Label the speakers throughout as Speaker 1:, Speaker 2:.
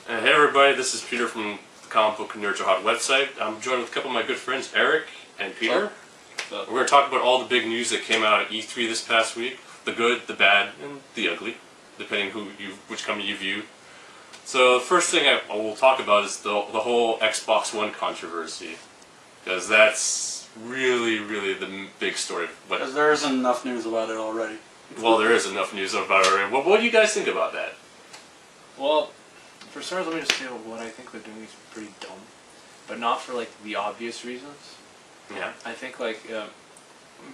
Speaker 1: Hey everybody, this is Peter from the Comic Book Nerds Are Hot website. I'm joined with a couple of my good friends, Eric and Peter. We're going to talk about all the big news that came out at E3 this past week. The good, the bad, and the ugly, depending which company you view. So the first thing I will talk about is the whole Xbox One controversy. Because that's really the big story.
Speaker 2: Because there isn't enough news about it already.
Speaker 1: Well, there is enough news about it already. What do you guys think about that?
Speaker 3: Well, for starters, let me just say what I think they're doing is pretty dumb, but not for like the obvious reasons.
Speaker 1: Yeah.
Speaker 3: I think like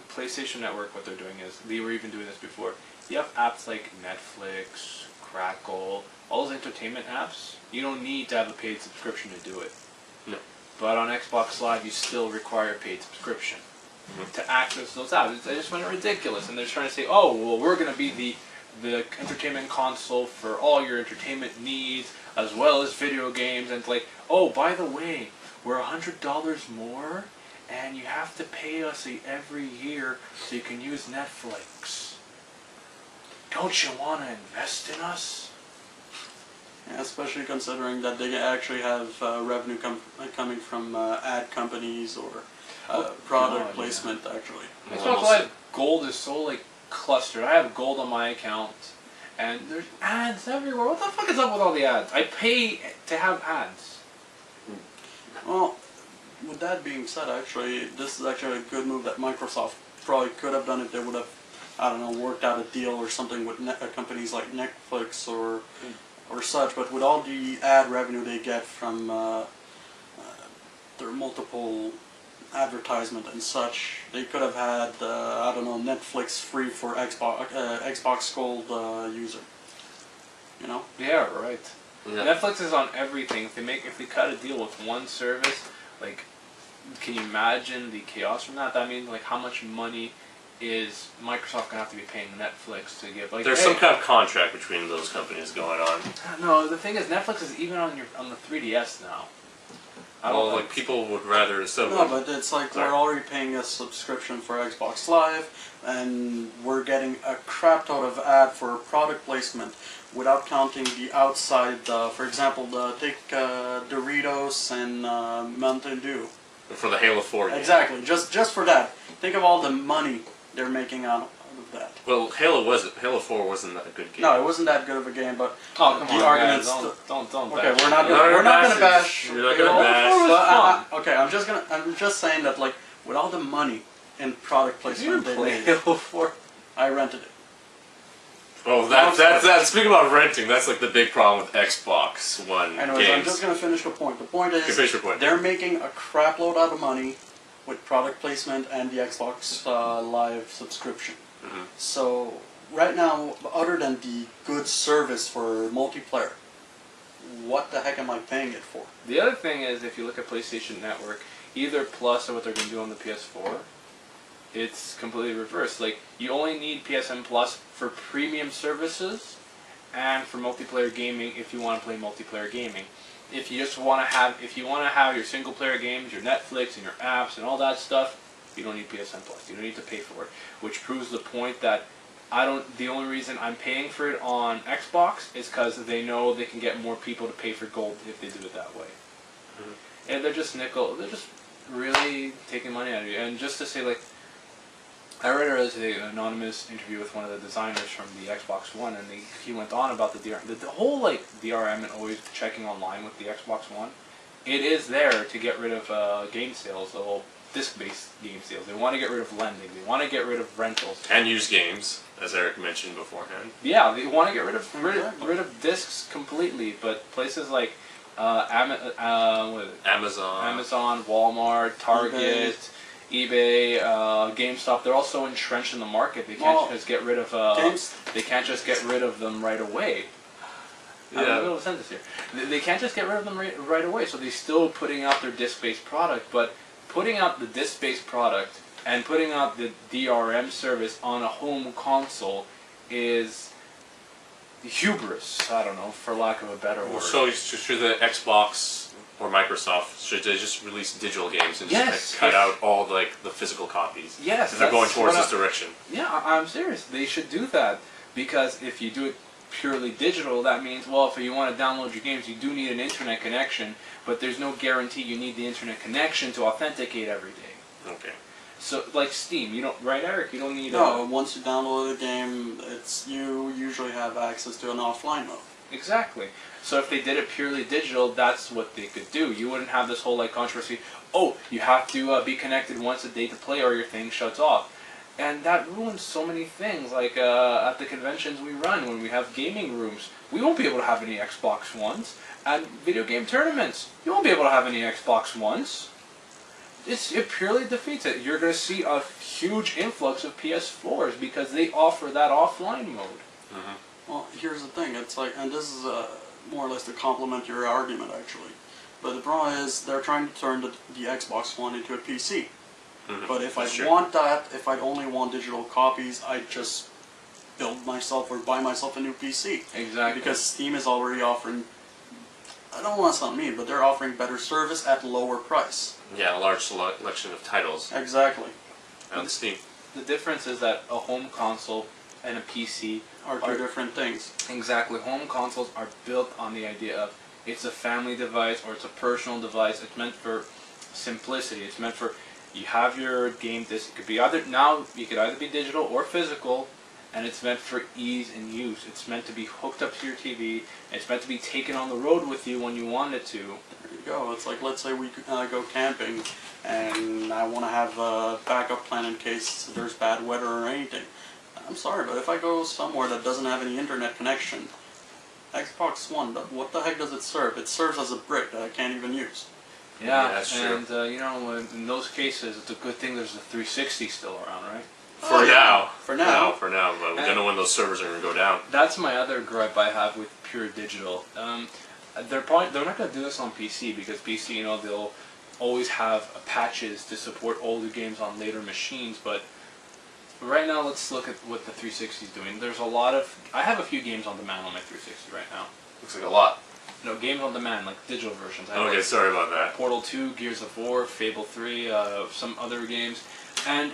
Speaker 3: PlayStation Network, what they're doing is they were even doing this before. You have apps like Netflix, Crackle, all those entertainment apps. You don't need to have a paid subscription to do it.
Speaker 1: No.
Speaker 3: But on Xbox Live, you still require a paid subscription to access those apps. I just find it ridiculous, and they're trying to say, oh, well, we're going to be the entertainment console for all your entertainment needs, as well as video games, and it's like, oh, by the way, we're $100 more, and you have to pay us every year so you can use Netflix. Don't you want to invest in us?
Speaker 2: Yeah, especially considering that they actually have revenue coming from ad companies or product placement, actually.
Speaker 3: Xbox Live Gold is so like clustered. I have Gold on my account, and there's ads everywhere. What the fuck is up with all the ads? I pay to have ads.
Speaker 2: Well, with that being said, actually, this is actually a good move that Microsoft probably could have done if they would have, I don't know, worked out a deal or something with companies like Netflix or such. But with all the ad revenue they get from their multiple advertisement and such, they could have had I don't know, Netflix free for Xbox Gold user. You know?
Speaker 3: Yeah, right.
Speaker 1: Yeah.
Speaker 3: Netflix is on everything. If they cut a deal with one service, like, can you imagine the chaos from that? That means like how much money is Microsoft gonna have to be paying Netflix to give? Like,
Speaker 1: There's some kind of contract between those companies going on.
Speaker 3: No, the thing is, Netflix is even on the 3DS now.
Speaker 1: Well, like people would rather
Speaker 2: No, but it's like we're already paying a subscription for Xbox Live, and we're getting a crap ton of ad for product placement without counting the outside. For example, take Doritos and Mountain Dew.
Speaker 1: For the Halo 4 game.
Speaker 2: Exactly, just for that. Think of all the money they're making out of that.
Speaker 1: Well, Halo 4 wasn't that a good game.
Speaker 2: No, it wasn't that good of a game, but
Speaker 3: come
Speaker 2: the
Speaker 3: on,
Speaker 2: arguments.
Speaker 3: Don't.
Speaker 2: Okay, we're not gonna bash.
Speaker 1: You're not gonna bash.
Speaker 2: Okay, I'm just saying that, like, with all the money in product placement they made,
Speaker 3: Halo 4?
Speaker 2: I rented it.
Speaker 1: Oh, that's speaking about renting, that's like the big problem with Xbox One
Speaker 2: Anyways,
Speaker 1: games.
Speaker 2: I'm just gonna finish the point. The point is,
Speaker 1: finish your point.
Speaker 2: they're making a crap load out of money with product placement and the Xbox Live subscription. So right now, other than the good service for multiplayer, what the heck am I paying it for?
Speaker 3: The other thing is, if you look at PlayStation Network, either Plus or what they're going to do on the PS4, it's completely reversed. Like, you only need PSN Plus for premium services and for multiplayer gaming if you want to play multiplayer gaming. If you just want to have your single player games, your Netflix and your apps and all that stuff, you don't need PSN Plus. You don't need to pay for it, which proves the point that the only reason I'm paying for it on Xbox is because they know they can get more people to pay for Gold if they do it that way. And they're just really taking money out of you. And just to say, like, I read an anonymous interview with one of the designers from the Xbox One, and he went on about the DRM. The whole, like, DRM and always checking online with the Xbox One, it is there to get rid of game sales, the whole disc-based game sales. They want to get rid of lending. They want to get rid of rentals.
Speaker 1: And used games, as Eric mentioned beforehand.
Speaker 3: Yeah, they want to get rid of discs completely, but places like
Speaker 1: Amazon,
Speaker 3: Walmart, Target, eBay, GameStop, they're also entrenched in the market. They can't just get rid of them right away. I'm in the middle of a sentence here. They can't just get rid of them right away, so they're still putting out their disc-based product, but putting out the disc-based product and putting out the DRM service on a home console is hubris, I don't know, for lack of a better word.
Speaker 1: So should the Xbox or Microsoft, should they just release digital games and just cut out all like the physical copies?
Speaker 3: Yes.
Speaker 1: If they're going towards this direction.
Speaker 3: Yeah, I'm serious. They should do that, because if you do it purely digital, that means, well, if you want to download your games, you do need an internet connection, but there's no guarantee you need the internet connection to authenticate every day.
Speaker 1: Okay.
Speaker 3: So, like Steam, you don't, right, Eric? You don't need
Speaker 2: No, once you download the game, you usually have access to an offline mode.
Speaker 3: Exactly. So if they did it purely digital, that's what they could do. You wouldn't have this whole like controversy. Oh, you have to be connected once a day to play, or your thing shuts off, and that ruins so many things. Like at the conventions we run, when we have gaming rooms, we won't be able to have any Xbox Ones. At video game tournaments, you won't be able to have any Xbox Ones. It purely defeats it. You're going to see a huge influx of PS4s because they offer that offline mode.
Speaker 1: Mm-hmm.
Speaker 2: Well, here's the thing. It's like, and this is more or less to complement your argument, actually. But the problem is they're trying to turn the Xbox One into a PC.
Speaker 1: Mm-hmm.
Speaker 2: But if I
Speaker 1: Sure.
Speaker 2: want that, if I only want digital copies, I just build myself or buy myself a new PC.
Speaker 3: Exactly.
Speaker 2: Because Steam is already offering, I don't want to sound mean, but they're offering better service at lower price.
Speaker 1: Yeah, a large selection of titles
Speaker 2: Exactly.
Speaker 1: on Steam.
Speaker 3: The difference is that a home console and a PC
Speaker 2: Are two different things.
Speaker 3: Exactly. Home consoles are built on the idea of it's a family device or it's a personal device. It's meant for simplicity. It's meant for, you have your game disc. It could be either, now you could either be digital or physical, and it's meant for ease and use. It's meant to be hooked up to your TV. It's meant to be taken on the road with you when you want it to.
Speaker 2: There you go. It's like, let's say we go camping and I want to have a backup plan in case there's bad weather or anything. I'm sorry, but if I go somewhere that doesn't have any internet connection, Xbox One, what the heck does it serve? It serves as a brick that I can't even use.
Speaker 3: Yeah,
Speaker 1: that's true.
Speaker 3: and you know, in those cases, it's a good thing there's a 360 still around, right?
Speaker 1: For now.
Speaker 2: For now.
Speaker 1: For now, but we don't know when those servers are going to go down.
Speaker 3: That's my other gripe I have with pure digital. They're not going to do this on PC because PC, you know, they'll always have patches to support older games on later machines. But right now, let's look at what the 360 is doing. There's a lot of, I have a few games on demand on my 360 right now.
Speaker 1: Looks like a lot.
Speaker 3: No, games on demand, like digital versions. I have
Speaker 1: Okay,
Speaker 3: like
Speaker 1: sorry about that.
Speaker 3: Portal 2, Gears of War, Fable 3, some other games, and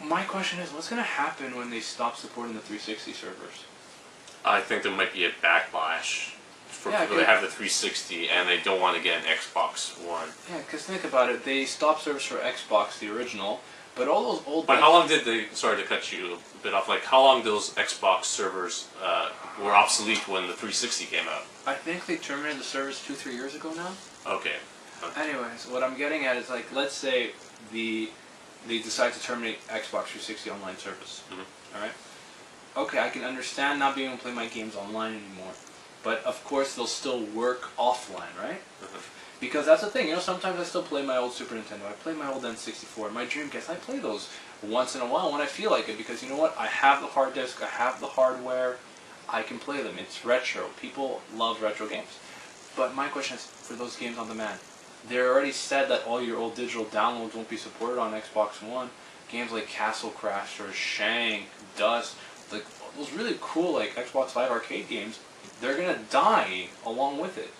Speaker 3: my question is, what's going to happen when they stop supporting the 360 servers?
Speaker 1: I think there might be a backlash for
Speaker 3: Yeah,
Speaker 1: people that have the 360 and they don't want to get an Xbox One.
Speaker 3: Yeah, because think about it, they stopped service for Xbox, the original, but all those old...
Speaker 1: But how long did they, sorry to cut you a bit off, like how long those Xbox servers were obsolete when the 360 came out?
Speaker 3: I think they terminated the service 2-3 years ago now.
Speaker 1: Okay.
Speaker 3: Anyways, what I'm getting at is, like, let's say they decide to terminate Xbox 360 online service.
Speaker 1: Mm-hmm.
Speaker 3: Alright? Okay, I can understand not being able to play my games online anymore. But of course they'll still work offline, right?
Speaker 1: Mm-hmm.
Speaker 3: Because that's the thing, you know, sometimes I still play my old Super Nintendo, I play my old N64, my Dreamcast, I play those once in a while when I feel like it, because you know what, I have the hard disk, I have the hardware, I can play them, it's retro, people love retro games. But my question is, for those games on demand, they already said that all your old digital downloads won't be supported on Xbox One. Games like Castle Crashers, Shank, Dust, like those really cool like Xbox Live Arcade games, they're gonna die along with it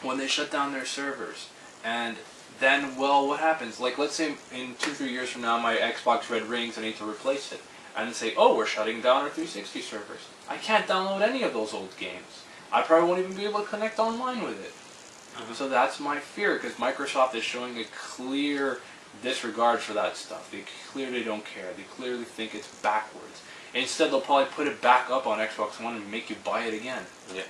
Speaker 3: when they shut down their servers. And then, well, what happens? Like, let's say in 2-3 years from now, my Xbox Red rings, I need to replace it, and they say, oh, we're shutting down our 360 servers. I can't download any of those old games. I probably won't even be able to connect online with it. So that's my fear, because Microsoft is showing a clear disregard for that stuff. They clearly don't care. They clearly think it's backwards. Instead, they'll probably put it back up on Xbox One and make you buy it again.
Speaker 1: Yeah.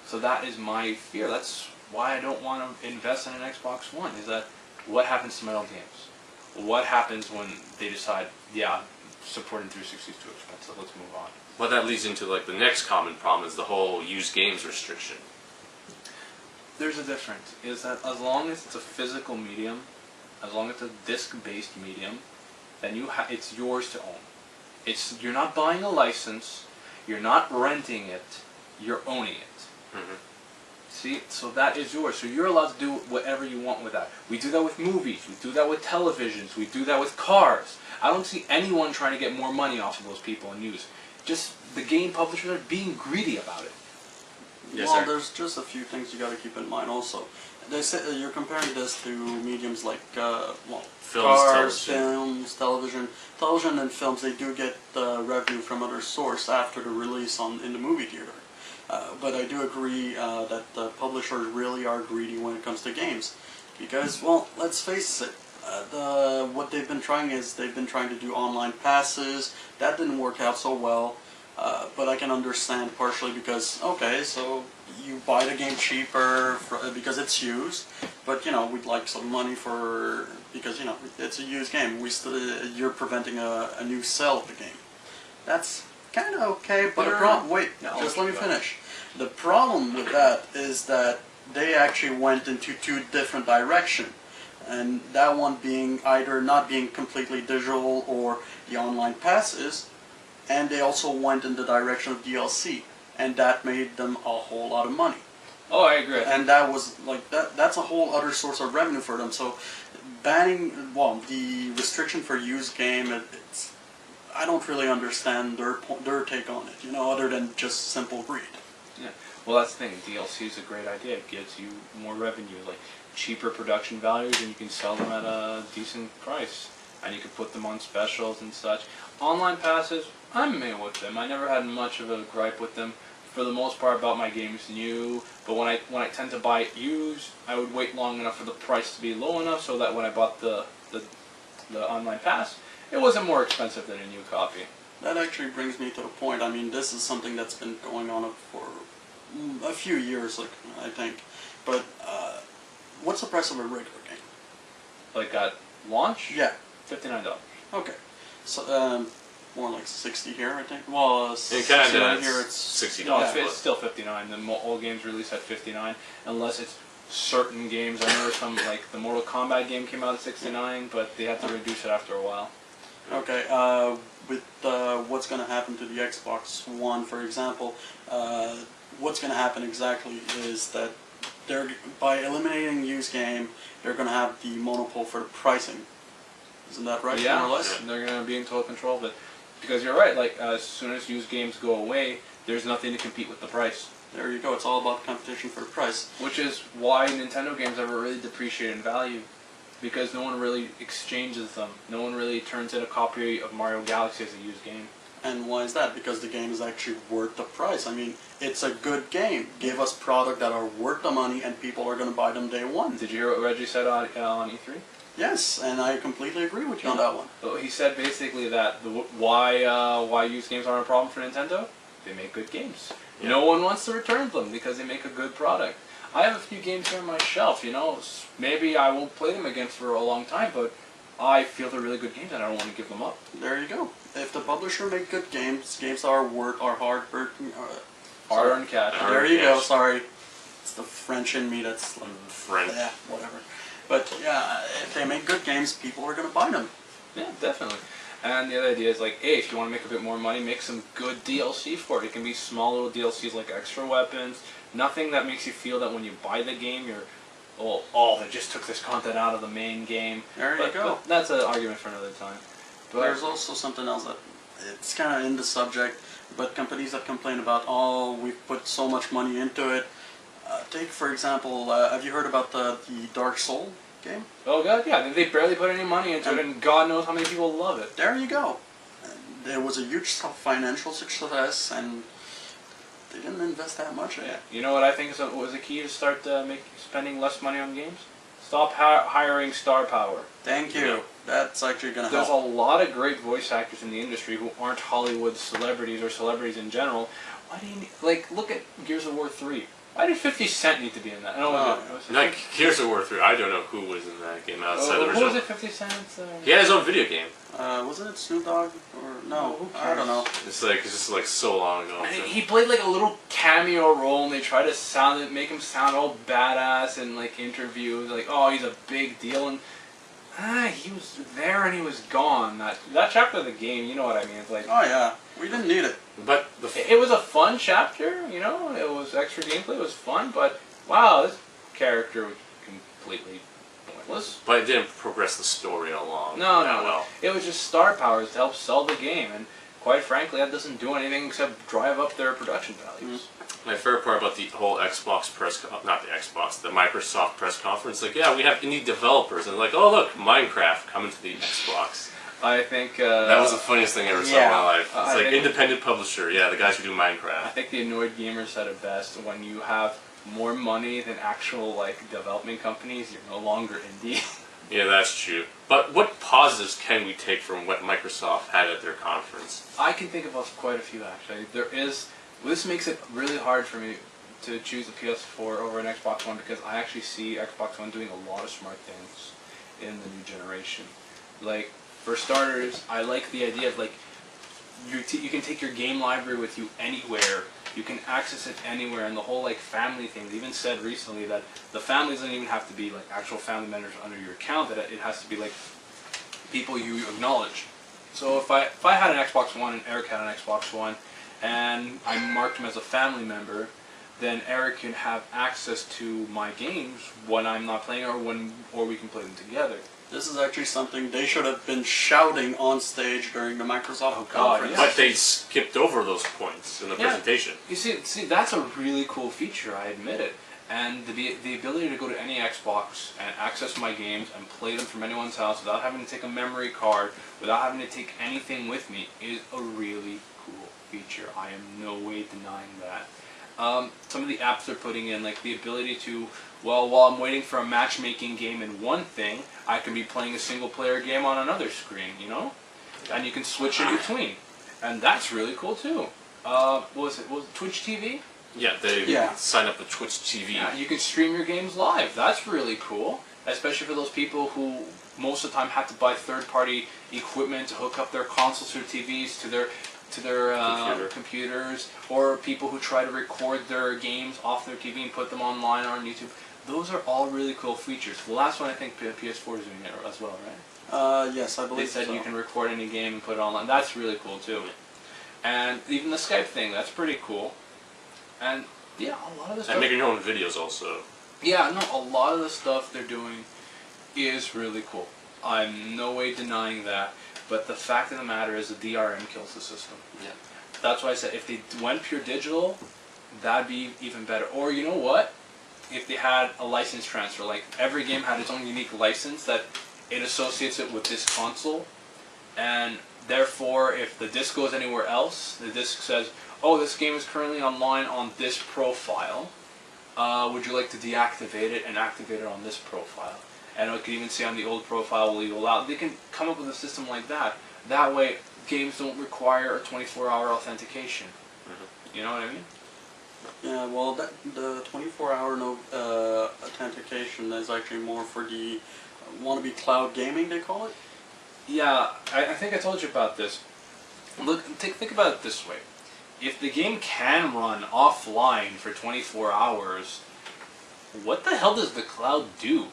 Speaker 3: So that is my fear. That's why I don't want to invest in an Xbox One, is that what happens to my old games? What happens when they decide, yeah, supporting 360 is too expensive, let's move on.
Speaker 1: Well, that leads into like the next common problem is the whole used games restriction.
Speaker 3: There's a difference, is that as long as it's a physical medium, as long as it's a disc-based medium, then it's yours to own. You're not buying a license, you're not renting it, you're owning it.
Speaker 1: Mm-hmm.
Speaker 3: See, so that is yours. So you're allowed to do whatever you want with that. We do that with movies, we do that with televisions, we do that with cars. I don't see anyone trying to get more money off of those people and use. Just the game publishers are being greedy about it.
Speaker 1: Yes,
Speaker 2: well,
Speaker 1: sir.
Speaker 2: there's just a few things you got to keep in mind also. They say you're comparing this to mediums like
Speaker 1: Films,
Speaker 2: cars,
Speaker 1: television.
Speaker 2: television and films. They do get revenue from other source after the release in the movie theater. But I do agree that the publishers really are greedy when it comes to games, because, well, let's face it. What they've been trying is they've been trying to do online passes. That didn't work out so well. But I can understand partially because, okay, so you buy the game cheaper because it's used, but, you know, we'd like some money because, you know, it's a used game. You're preventing a new sale of the game. That's kind of okay, but just let me finish. The problem with that is that they actually went into two different directions. And that one being either not being completely digital or the online passes, and they also went in the direction of DLC, and that made them a whole lot of money.
Speaker 3: Oh, I agree.
Speaker 2: And that was like that's a whole other source of revenue for them. So banning, well, the restriction for used game, I don't really understand their take on it, you know, other than just simple greed.
Speaker 3: Yeah. Well, that's the thing. DLC is a great idea. It gives you more revenue, like cheaper production values, and you can sell them at a decent price. And you can put them on specials and such. Online passes, I'm meh with them. I never had much of a gripe with them. For the most part, about my games new. But when I tend to buy it used, I would wait long enough for the price to be low enough so that when I bought the online pass, it wasn't more expensive than a new copy.
Speaker 2: That actually brings me to the point. I mean, this is something that's been going on for a few years, like, I think. But what's the price of a regular game?
Speaker 3: Like at launch?
Speaker 2: Yeah.
Speaker 3: $59.
Speaker 2: Okay. So more like 60 here, I think. Well,
Speaker 1: In Canada,
Speaker 2: here
Speaker 1: it's $60.
Speaker 3: No, it's still $59. All games release at $59, unless it's certain games. I remember some, like the Mortal Kombat game came out at $69, but they had to reduce it after a while.
Speaker 2: Okay. With what's going to happen to the Xbox One, for example, what's going to happen exactly is that by eliminating used game, they're going to have the monopole for the pricing. Isn't that right?
Speaker 3: Yeah,
Speaker 2: more or less?
Speaker 3: they're going to be in total control of it. Because you're right, like as soon as used games go away, there's nothing to compete with the price.
Speaker 2: There you go. It's all about competition for the price.
Speaker 3: Which is why Nintendo games ever really depreciate in value. Because no one really exchanges them. No one really turns in a copy of Mario Galaxy as a used game.
Speaker 2: And why is that? Because the game is actually worth the price. I mean, it's a good game. Give us products that are worth the money and people are going to buy them day one.
Speaker 3: Did you hear what Reggie said on E3?
Speaker 2: Yes, and I completely agree with you on that one.
Speaker 3: Well, he said basically that why used games aren't a problem for Nintendo? They make good games. Yeah. No one wants to return them because they make a good product. I have a few games here on my shelf, you know. Maybe I won't play them again for a long time, but I feel they're really good games and I don't want to give them up.
Speaker 2: There you go. If the publisher make good games are
Speaker 3: hard-earned cash.
Speaker 2: There you go. Sorry, it's the French in me that's like,
Speaker 1: French.
Speaker 2: Yeah, whatever. But yeah, if they make good games, people are going to buy them.
Speaker 3: Yeah, definitely. And the other idea is like, hey, if you want to make a bit more money, make some good DLC for it. It can be small little DLCs like extra weapons. Nothing that makes you feel that when you buy the game, you're, they just took this content out of the main game.
Speaker 2: There you go.
Speaker 3: But that's an argument for another time.
Speaker 2: But there's also something else that it's kind of in the subject, but companies that complain about, oh, we've put so much money into it. Take, for example, have you heard about the Dark Soul game?
Speaker 3: Oh, God, yeah. They barely put any money into it, and God knows how many people love it.
Speaker 2: There you go. It was a huge financial success, and they didn't invest that much in it.
Speaker 3: You know what I think was a key to start spending less money on games? Stop hiring star power.
Speaker 2: Thank you. Yeah. That's actually going to help.
Speaker 3: There's a lot of great voice actors in the industry who aren't Hollywood celebrities or celebrities in general. Why do you look at Gears of War 3. Why did 50 Cent need to be in that?
Speaker 1: Like Gears of War 3, I don't know who was in that game outside the original.
Speaker 3: Who was it, 50 Cent?
Speaker 1: He had his own video game.
Speaker 2: Wasn't it Snoop Dogg? Or no, I don't know.
Speaker 1: It's just like so long ago.
Speaker 3: So. He played like a little cameo role, and they tried to make him sound all badass in like interviews, like, oh, he's a big deal, and he was there and he was gone. That chapter of the game, you know what I mean? It's like,
Speaker 2: oh yeah, we didn't need it.
Speaker 1: But
Speaker 3: it was a fun chapter, you know. It was extra gameplay. It was fun, but wow, this character was completely pointless.
Speaker 1: But it didn't progress the story along.
Speaker 3: No. It was just star powers to help sell the game, and quite frankly, that doesn't do anything except drive up their production values.
Speaker 1: My favorite part about the whole Xbox not the Xbox, the Microsoft press conference, like, yeah, we have indie developers, and like, oh look, Minecraft coming to the Xbox.
Speaker 3: I think
Speaker 1: that was the funniest thing I ever saw in my life. It's like independent publisher, yeah, the guys who do Minecraft.
Speaker 3: I think the annoyed gamer said it best: when you have more money than actual development companies, you're no longer indie.
Speaker 1: Yeah, that's true. But what positives can we take from what Microsoft had at their conference?
Speaker 3: I can think of quite a few, actually. This makes it really hard for me to choose a PS4 over an Xbox One, because I actually see Xbox One doing a lot of smart things in the new generation. Like, for starters, I like the idea of you can take your game library with you anywhere. You can access it anywhere, and the whole family thing. They even said recently that the family doesn't even have to be actual family members under your account. That it has to be people you acknowledge. So if I had an Xbox One and Eric had an Xbox One, and I marked him as a family member, then Eric can have access to my games when I'm not playing, or we can play them together.
Speaker 2: This is actually something they should have been shouting on stage during the Microsoft conference.
Speaker 1: But they skipped over those points in the presentation.
Speaker 3: You see, that's a really cool feature, I admit it. And the ability to go to any Xbox and access my games and play them from anyone's house without having to take a memory card, without having to take anything with me, is a really cool feature. I am no way denying that. Some of the apps they're putting in, like the ability to, while I'm waiting for a matchmaking game in one thing, I can be playing a single-player game on another screen, you know? And you can switch in between. And that's really cool, too. What was it Twitch TV?
Speaker 1: Yeah, they sign up with Twitch TV.
Speaker 3: Yeah, you can stream your games live. That's really cool. Especially for those people who most of the time have to buy third-party equipment to hook up their consoles or TVs to their computers, or people who try to record their games off their TV and put them online on YouTube. Those are all really cool features. The last one, I think PS4 is doing it as well, right?
Speaker 2: Yes, I believe
Speaker 3: so. They said
Speaker 2: so.
Speaker 3: you can record any game and put it online. That's really cool too. And even the Skype thing, that's pretty cool. And yeah, a lot of the stuff.
Speaker 1: And making your own videos also.
Speaker 3: Yeah, no, a lot of the stuff they're doing is really cool. I'm no way denying that. But the fact of the matter is the DRM kills the system.
Speaker 1: Yeah.
Speaker 3: That's why I said if they went pure digital, that'd be even better. Or you know what? If they had a license transfer, like every game had its own unique license that it associates it with this console, and therefore if the disc goes anywhere else, the disc says, oh, this game is currently online on this profile. Would you like to deactivate it and activate it on this profile? And it could even say on the old profile, will you allow? They can come up with a system like that. That way, games don't require a 24-hour authentication. Mm-hmm. You know what I mean?
Speaker 2: Yeah, well, the 24-hour authentication is actually more for the wannabe cloud gaming, they call it.
Speaker 3: Yeah, I think I told you about this. Look, think about it this way. If the game can run offline for 24 hours, what the hell does the cloud do?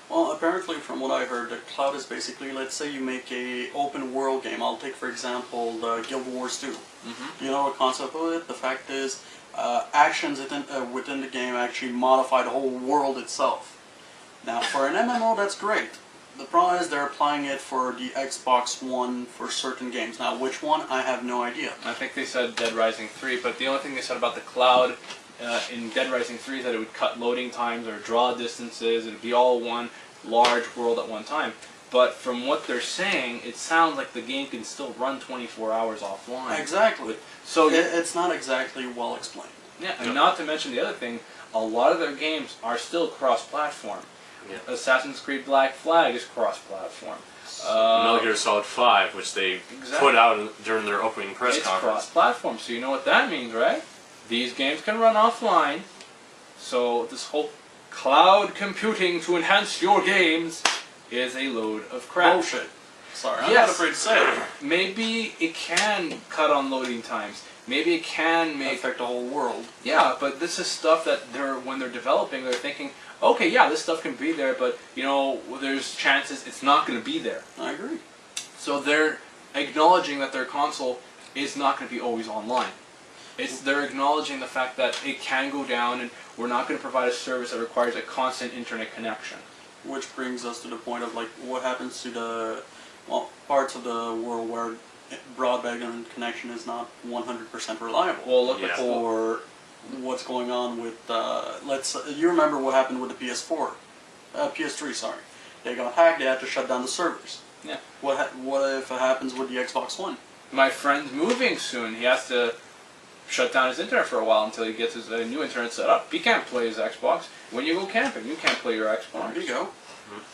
Speaker 2: Well, apparently from what I heard, the cloud is basically, let's say you make a open world game. I'll take, for example, the Guild Wars 2. Mm-hmm. You know the concept of it? The fact is, actions within the game actually modify the whole world itself. Now, for an MMO, that's great. The problem is they're applying it for the Xbox One for certain games. Now, which one? I have no idea.
Speaker 3: I think they said Dead Rising 3, but the only thing they said about the cloud in Dead Rising 3 is that it would cut loading times or draw distances. It would be all one large world at one time. But from what they're saying, it sounds like the game can still run 24 hours offline.
Speaker 2: Exactly.
Speaker 3: So
Speaker 2: it's not exactly well explained.
Speaker 3: Yeah, and not to mention the other thing, a lot of their games are still cross-platform. Yeah. Assassin's Creed Black Flag is cross-platform.
Speaker 1: Metal Gear Solid 5, which they put out during their opening press conference.
Speaker 3: It's cross-platform, so you know what that means, right? These games can run offline, so this whole cloud computing to enhance your games is a load of crap.
Speaker 2: Bullshit. Sorry, I'm not afraid to say it.
Speaker 3: Maybe it can cut on loading times. Maybe it can
Speaker 2: affect the whole world.
Speaker 3: Yeah, but this is stuff that when they're developing, they're thinking, okay, yeah, this stuff can be there, but you know, there's chances it's not going to be there.
Speaker 2: I agree.
Speaker 3: So they're acknowledging that their console is not going to be always online. They're acknowledging the fact that it can go down, and we're not going to provide a service that requires a constant internet connection.
Speaker 2: Which brings us to the point of like, what happens to the parts of the world where broadband connection is not 100% reliable.
Speaker 3: Well, look
Speaker 1: Yeah.
Speaker 3: at
Speaker 2: Or what's going on with, you remember what happened with the PS4, PS3, sorry. They got hacked, they had to shut down the servers.
Speaker 3: Yeah.
Speaker 2: What if it happens with the Xbox One?
Speaker 3: my friend's moving soon. He has to shut down his internet for a while until he gets his new internet set up. He can't play his Xbox. When you go camping, you can't play your Xbox.
Speaker 2: There you go.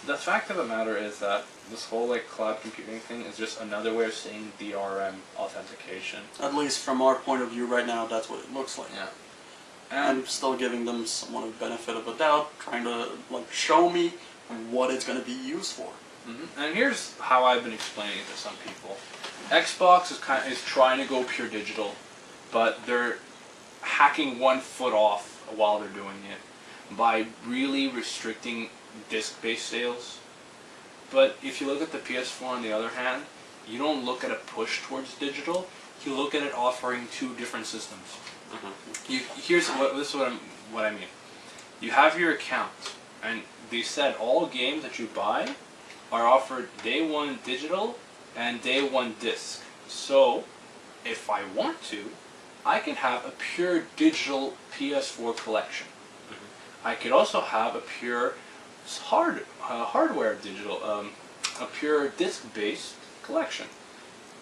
Speaker 3: The fact of the matter is that this whole like cloud computing thing is just another way of saying DRM authentication.
Speaker 2: At least from our point of view right now, that's what it looks like.
Speaker 3: Yeah.
Speaker 2: I'm still giving them somewhat of a benefit of a doubt, trying to like show me what it's going to be used for.
Speaker 3: And here's how I've been explaining it to some people. Xbox is trying to go pure digital, but they're hacking one foot off while they're doing it by really restricting disc-based sales. But if you look at the PS4 on the other hand, you don't look at a push towards digital. You look at it offering two different systems. This is what I mean. You have your account, and they said all games that you buy are offered day one digital and day one disc. So, if I want to, I can have a pure digital PS4 collection. I could also have a pure hardware digital, a pure disc-based collection.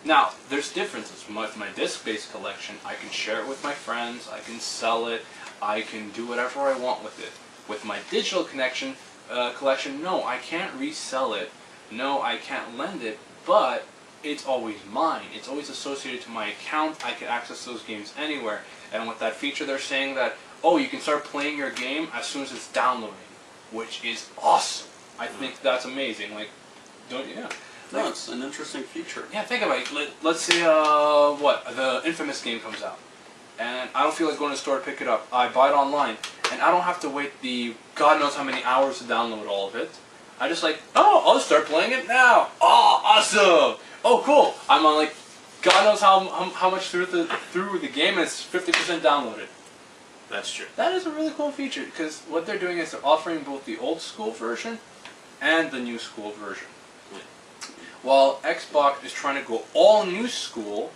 Speaker 3: Now, there's differences. With my disc-based collection, I can share it with my friends, I can sell it, I can do whatever I want with it. With my digital collection, no, I can't resell it, no, I can't lend it, but it's always mine. It's always associated to my account. I can access those games anywhere. And with that feature, they're saying that, oh, you can start playing your game as soon as it's downloading, which is awesome. I think that's amazing. Like, don't you? Yeah.
Speaker 2: No, it's an interesting feature.
Speaker 3: Yeah, think about it. Let's say, the Infamous game comes out, and I don't feel like going to the store to pick it up. I buy it online, and I don't have to wait the God knows how many hours to download all of it. I just I'll just start playing it now. Oh, awesome! Oh, cool! I'm on God knows how much through the game, and it's 50% downloaded.
Speaker 1: That's true.
Speaker 3: That is a really cool feature, because what they're doing is they're offering both the old school version and the new school version. While Xbox is trying to go all new school,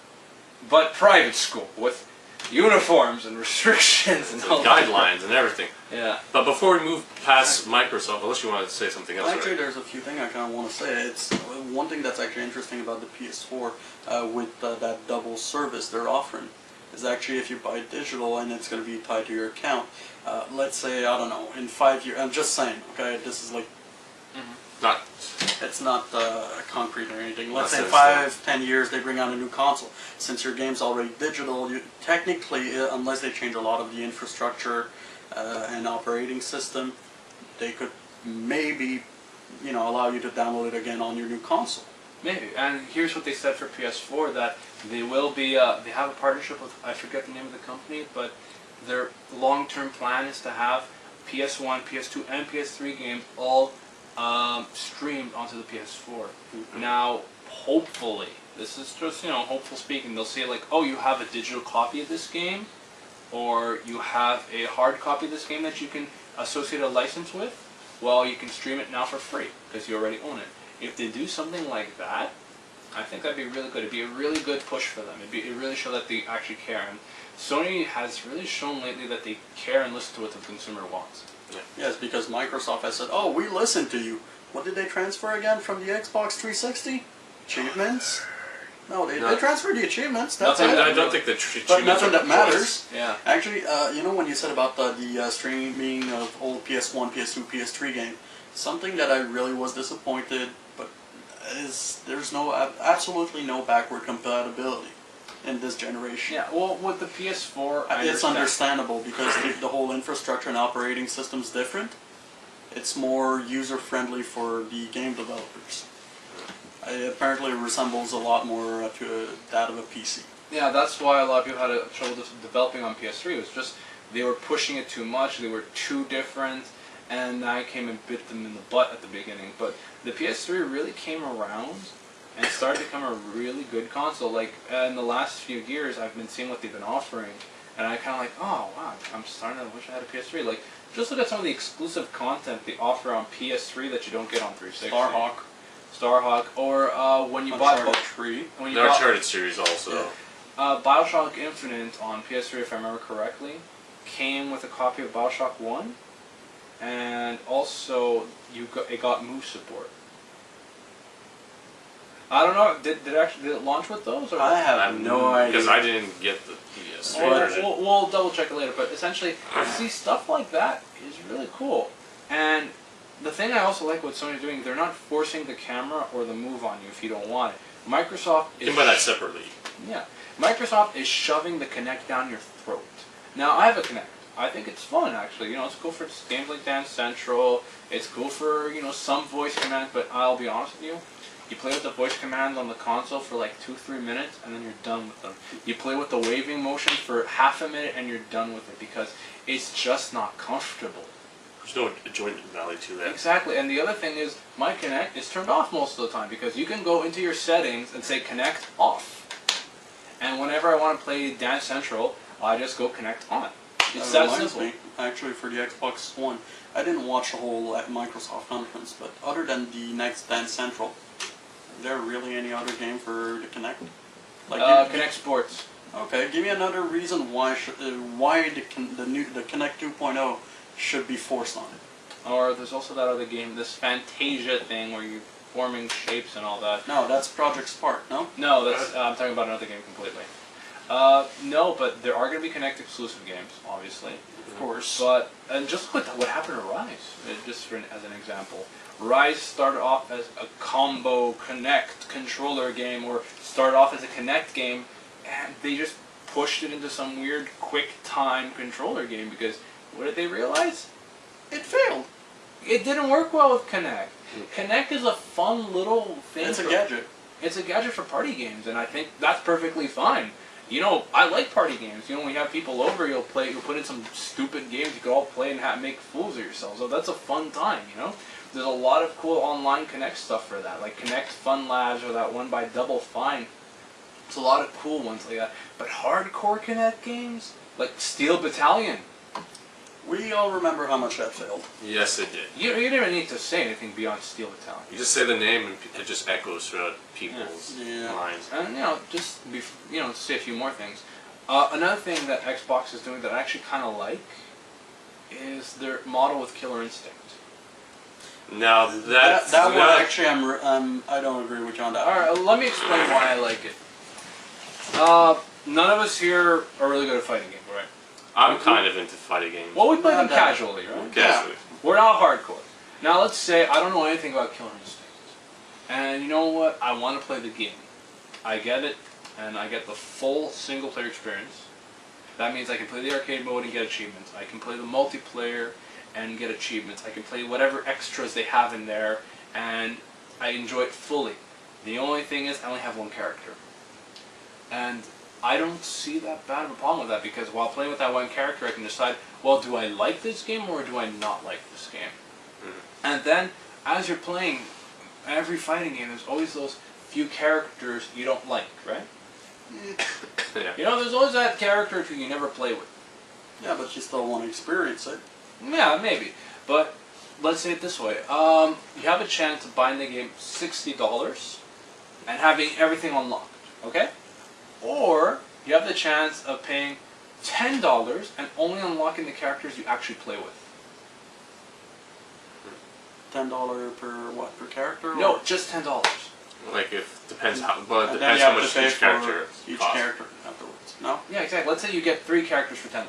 Speaker 3: but private school, with uniforms and restrictions and all
Speaker 1: Guidelines and everything.
Speaker 3: Yeah.
Speaker 1: But before we move past Microsoft, unless you wanted to say something else.
Speaker 2: Actually,
Speaker 1: right?
Speaker 2: there's a few things I kind of want to say. It's one thing that's actually interesting about the PS4 with that double service they're offering is actually if you buy digital and it's going to be tied to your account. Let's say, I don't know, in 5 years, I'm just saying, okay, this is
Speaker 1: Not.
Speaker 2: it's not concrete or anything. Let's
Speaker 1: Not
Speaker 2: say
Speaker 1: sense,
Speaker 2: 5, 10 years they bring out a new console. Since your game's already digital, technically, unless they change a lot of the infrastructure and operating system, they could maybe, allow you to download it again on your new console.
Speaker 3: Maybe. And here's what they said for PS4, that they will be, they have a partnership with, I forget the name of the company, but their long-term plan is to have PS1, PS2, and PS3 games all streamed onto the PS4. Now, hopefully, this is just, hopeful speaking, they'll say oh, you have a digital copy of this game, or you have a hard copy of this game that you can associate a license with, well, you can stream it now for free, because you already own it. If they do something like that, I think that'd be really good. It'd be a really good push for them. It'd really show that they actually care. And Sony has really shown lately that they care and listen to what the consumer wants.
Speaker 2: Yes, because Microsoft has said, oh, we listened to you. What did they transfer again from the Xbox 360? Achievements? No, they transferred the achievements. That's it.
Speaker 1: I don't think the
Speaker 2: But nothing that matters.
Speaker 3: Yeah.
Speaker 2: Actually, when you said about the streaming of old PS1, PS2, PS3 game, something that I really was disappointed, but there's absolutely no backward compatibility in this generation.
Speaker 3: Yeah, well, with the PS4,
Speaker 2: It's understandable because the whole infrastructure and operating system's different. It's more user-friendly for the game developers. It apparently resembles a lot more to that of a PC.
Speaker 3: Yeah, that's why a lot of people had trouble developing on PS3. It was just they were pushing it too much, they were too different, and I came and bit them in the butt at the beginning. But the PS3 really came around and started to become a really good console. In the last few years, I've been seeing what they've been offering, and I kind of oh wow, I'm starting to wish I had a PS3. Just look at some of the exclusive content they offer on PS3 that you don't get on 360. Starhawk, or when you
Speaker 2: Uncharted
Speaker 3: bought
Speaker 2: 3.
Speaker 3: when you
Speaker 1: The
Speaker 3: bought
Speaker 1: Uncharted series also.
Speaker 2: Yeah.
Speaker 3: Bioshock Infinite on PS3, if I remember correctly, came with a copy of Bioshock 1, and also it got Move support. I don't know. Did it launch with those? Or
Speaker 2: I have no idea.
Speaker 1: Because I didn't get the PS3 version.
Speaker 3: We'll double check it later. But essentially, see, stuff like that is really cool. And the thing I also like what Sony's doing, they're not forcing the camera or the Move on you if you don't want it. Microsoft is...
Speaker 1: You can buy that separately.
Speaker 3: Yeah. Microsoft is shoving the Kinect down your throat. Now, I have a Kinect. I think it's fun, actually. You know, it's cool for games like Dance Central. It's cool for, you know, some voice commands. But I'll be honest with you, you play with the voice commands on the console for like 2-3 minutes, and then you're done with them. You play with the waving motion for half a minute, and you're done with it because it's just not comfortable.
Speaker 1: There's no enjoyment value to that.
Speaker 3: Exactly, and the other thing is, my Kinect is turned off most of the time because you can go into your settings and say Kinect off. And whenever I want to play Dance Central, I just go Kinect on. It's that
Speaker 2: reminds
Speaker 3: simple.
Speaker 2: me, actually, for the Xbox One, I didn't watch the whole Microsoft conference, but other than the next Dance Central, is there really any other game for the Kinect?
Speaker 3: Kinect Sports.
Speaker 2: Okay, give me another reason why the Kinect 2.0 should be forced on it.
Speaker 3: Or there's also that other game, this Fantasia thing where you're forming shapes and all that.
Speaker 2: No, that's Project Spark, no?
Speaker 3: No, that's I'm talking about another game completely. No, but there are going to be Kinect exclusive games, obviously.
Speaker 2: Of course.
Speaker 3: But, and just look at what happened to Rise, just as an example. Rise started off as a combo Kinect controller game, or started off as a Kinect game, and they just pushed it into some weird quick time controller game because what did they realize? It failed. It didn't work well with Kinect. Kinect is a fun little thing.
Speaker 2: It's a gadget.
Speaker 3: It's a gadget for party games, and I think that's perfectly fine. You know, I like party games. You know, when you have people over, you'll put in some stupid games you can all play and make fools of yourselves. So that's a fun time, you know? There's a lot of cool online Kinect stuff for that, like Kinect Fun Labs or that one by Double Fine. It's a lot of cool ones like that. But hardcore Kinect games, like Steel Battalion.
Speaker 2: We all remember how much that failed.
Speaker 1: Yes, it did.
Speaker 3: You didn't even need to say anything beyond Steel Battalion.
Speaker 1: You just say the name and it just echoes throughout people's minds.
Speaker 3: And you know, to say a few more things. Another thing that Xbox is doing that I actually kind of like is their model with Killer Instinct.
Speaker 1: Now
Speaker 2: that one actually, I don't agree with you on that.
Speaker 3: All right, let me explain why I like it. None of us here are really good at fighting games, right?
Speaker 1: I'm kind of into fighting games.
Speaker 3: Well, we play them
Speaker 2: Not that-
Speaker 3: casually, right?
Speaker 1: Casually.
Speaker 3: We're not hardcore. Now, let's say I don't know anything about Killer Instinct, and you know what? I want to play the game. I get it, and I get the full single-player experience. That means I can play the arcade mode and get achievements. I can play the multiplayer and get achievements. I can play whatever extras they have in there, and I enjoy it fully. The only thing is I only have one character. And I don't see that bad of a problem with that, because while playing with that one character I can decide, well, do I like this game or do I not like this game? Mm-hmm. And then, as you're playing every fighting game, there's always those few characters you don't like, right?
Speaker 1: Yeah.
Speaker 3: You know, there's always that character who you never play with.
Speaker 2: Yeah, but you still want to experience it.
Speaker 3: Yeah, maybe. But let's say it this way. You have a chance of buying the game $60 and having everything unlocked, okay? Or you have the chance of paying $10 and only unlocking the characters you actually play with.
Speaker 2: $10 per what, per character?
Speaker 3: No,
Speaker 2: or?
Speaker 3: just $10.
Speaker 1: Like depends how, but
Speaker 2: And
Speaker 1: depends
Speaker 2: then
Speaker 1: how
Speaker 2: you have
Speaker 1: much
Speaker 2: to pay
Speaker 1: each character
Speaker 2: for each
Speaker 1: costs.
Speaker 2: character afterwards. No?
Speaker 3: Yeah, exactly. Let's say you get 3 characters for $10.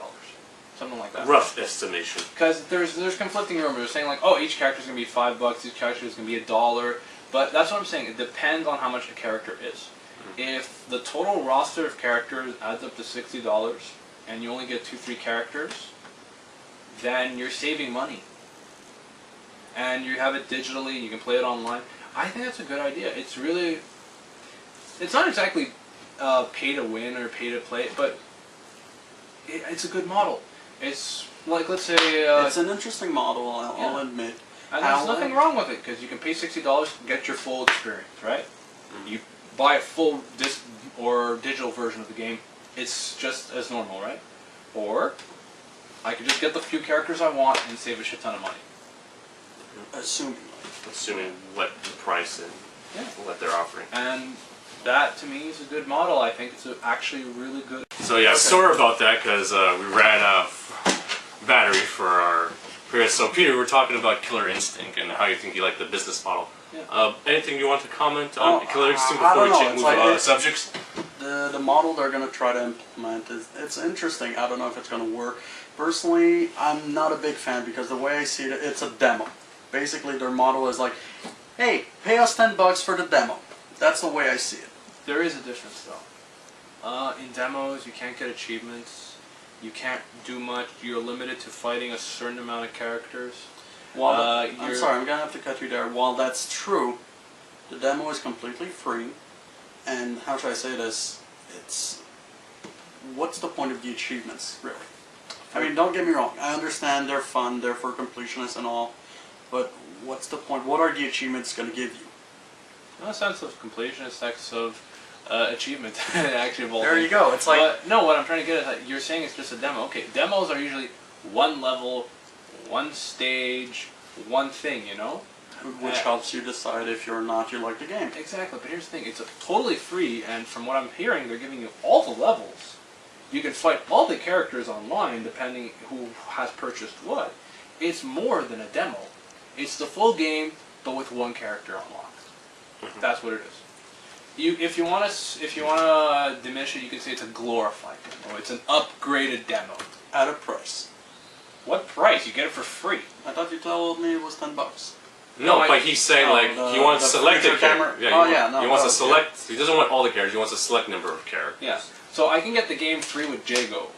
Speaker 3: Something like that.
Speaker 1: Rough estimation.
Speaker 3: Because there's conflicting rumors. They're saying like, oh, each character is going to be $5, each character is going to be $1. But that's what I'm saying. It depends on how much a character is. If the total roster of characters adds up to $60 and you only get 2-3 characters, then you're saving money. And you have it digitally, you can play it online. I think that's a good idea. It's really, it's not exactly pay to win or pay to play, but it's a good model. It's like, let's say...
Speaker 2: it's an interesting model, I'll admit.
Speaker 3: And there's nothing wrong with it, because you can pay $60 and get your full experience, right? You buy a full disc or digital version of the game, it's just as normal, right? Or I could just get the few characters I want and save a shit ton of money.
Speaker 2: Assuming.
Speaker 1: Assuming what the price and what they're offering.
Speaker 3: And that, to me, is a good model. I think it's actually really good.
Speaker 1: So yeah, sorry about that, because we ran out of battery for our previous. So Peter, we're talking about Killer Instinct and how you think you like the business model.
Speaker 3: Yeah.
Speaker 1: Anything you want to comment on Killer Instinct
Speaker 2: I
Speaker 1: before
Speaker 2: don't
Speaker 1: we
Speaker 2: know.
Speaker 1: move
Speaker 2: It's
Speaker 1: on
Speaker 2: like
Speaker 1: subjects?
Speaker 2: The model they're going to try to implement it's interesting. I don't know if it's going to work. Personally, I'm not a big fan because the way I see it, it's a demo. Basically, their model is like, hey, pay us $10 for the demo. That's the way I see it.
Speaker 3: There is a difference, though. In demos, you can't get achievements. You can't do much. You're limited to fighting a certain amount of characters.
Speaker 2: While I'm sorry, I'm going to have to cut you there. While that's true, the demo is completely free. And how should I say this? It's... What's the point of the achievements, really? I mean, don't get me wrong. I understand they're fun, they're for completionists and all. But what's the point? What are the achievements going to give you?
Speaker 3: No sense of completion, a sense of achievement. Actually,
Speaker 2: there you go. It's like...
Speaker 3: But, no, what I'm trying to get at, you're saying it's just a demo. Okay, demos are usually one level, one stage, one thing, you know?
Speaker 2: Which helps you decide if you're or not you like the game.
Speaker 3: Exactly, but here's the thing. It's totally free, and from what I'm hearing, they're giving you all the levels. You can fight all the characters online, depending who has purchased what. It's more than a demo. It's the full game, but with one character unlocked.
Speaker 1: Mm-hmm.
Speaker 3: That's what it is. If you want to diminish it, you can say it's a glorified demo. It's an upgraded demo.
Speaker 2: At a price.
Speaker 3: What price? You get it for free.
Speaker 2: I thought you told me it was $10.
Speaker 1: No, but he's saying he wants to select a character. Yeah, he wants to select. He doesn't want all the characters. He wants a select number of characters.
Speaker 3: Yeah. So I can get the game free with Jago.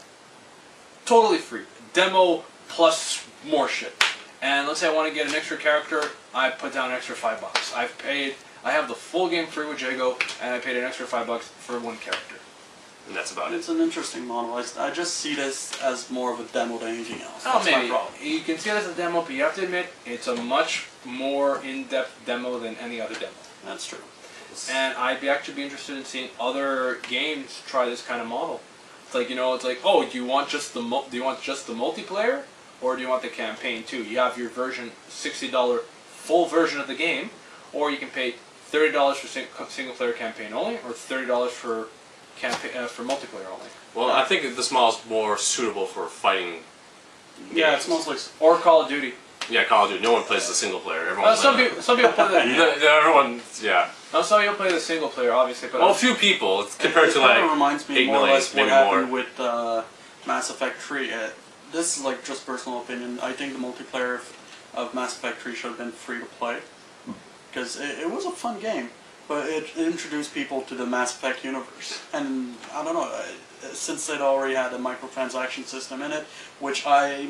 Speaker 3: Totally free. Demo plus more shit. And let's say I want to get an extra character, I put down an extra $5. I have the full game free with Jago, and I paid an extra $5 for one character.
Speaker 1: And that's about it.
Speaker 2: It's an interesting model. I just see this as more of a demo than anything else.
Speaker 3: Oh,
Speaker 2: That's
Speaker 3: maybe.
Speaker 2: my problem.
Speaker 3: You can see it as a demo, but you have to admit, it's a much more in-depth demo than any other demo.
Speaker 2: That's true.
Speaker 3: And I'd actually be interested in seeing other games try this kind of model. It's like, oh, do you want just the multiplayer, or do you want the campaign too? You have your version, $60 full version of the game, or you can pay $30 for single player campaign only, or $30 for multiplayer only.
Speaker 1: Well, I think this model is more suitable for fighting.
Speaker 2: Yeah, it's mostly...
Speaker 3: Or Call of Duty.
Speaker 1: Yeah, Call of Duty. No one plays the single player.
Speaker 3: Some people play the...
Speaker 1: Everyone, yeah.
Speaker 3: No, some people play the single player, obviously. But
Speaker 1: well, a few people compared to like.
Speaker 2: It reminds me
Speaker 1: 8
Speaker 2: more or
Speaker 1: million,
Speaker 2: less what
Speaker 1: maybe
Speaker 2: happened
Speaker 1: more.
Speaker 2: with Mass Effect 3. This is like just personal opinion. I think the multiplayer of Mass Effect 3 should have been free to play because it was a fun game, but it introduced people to the Mass Effect universe. And I don't know, since it already had a microtransaction system in it, which I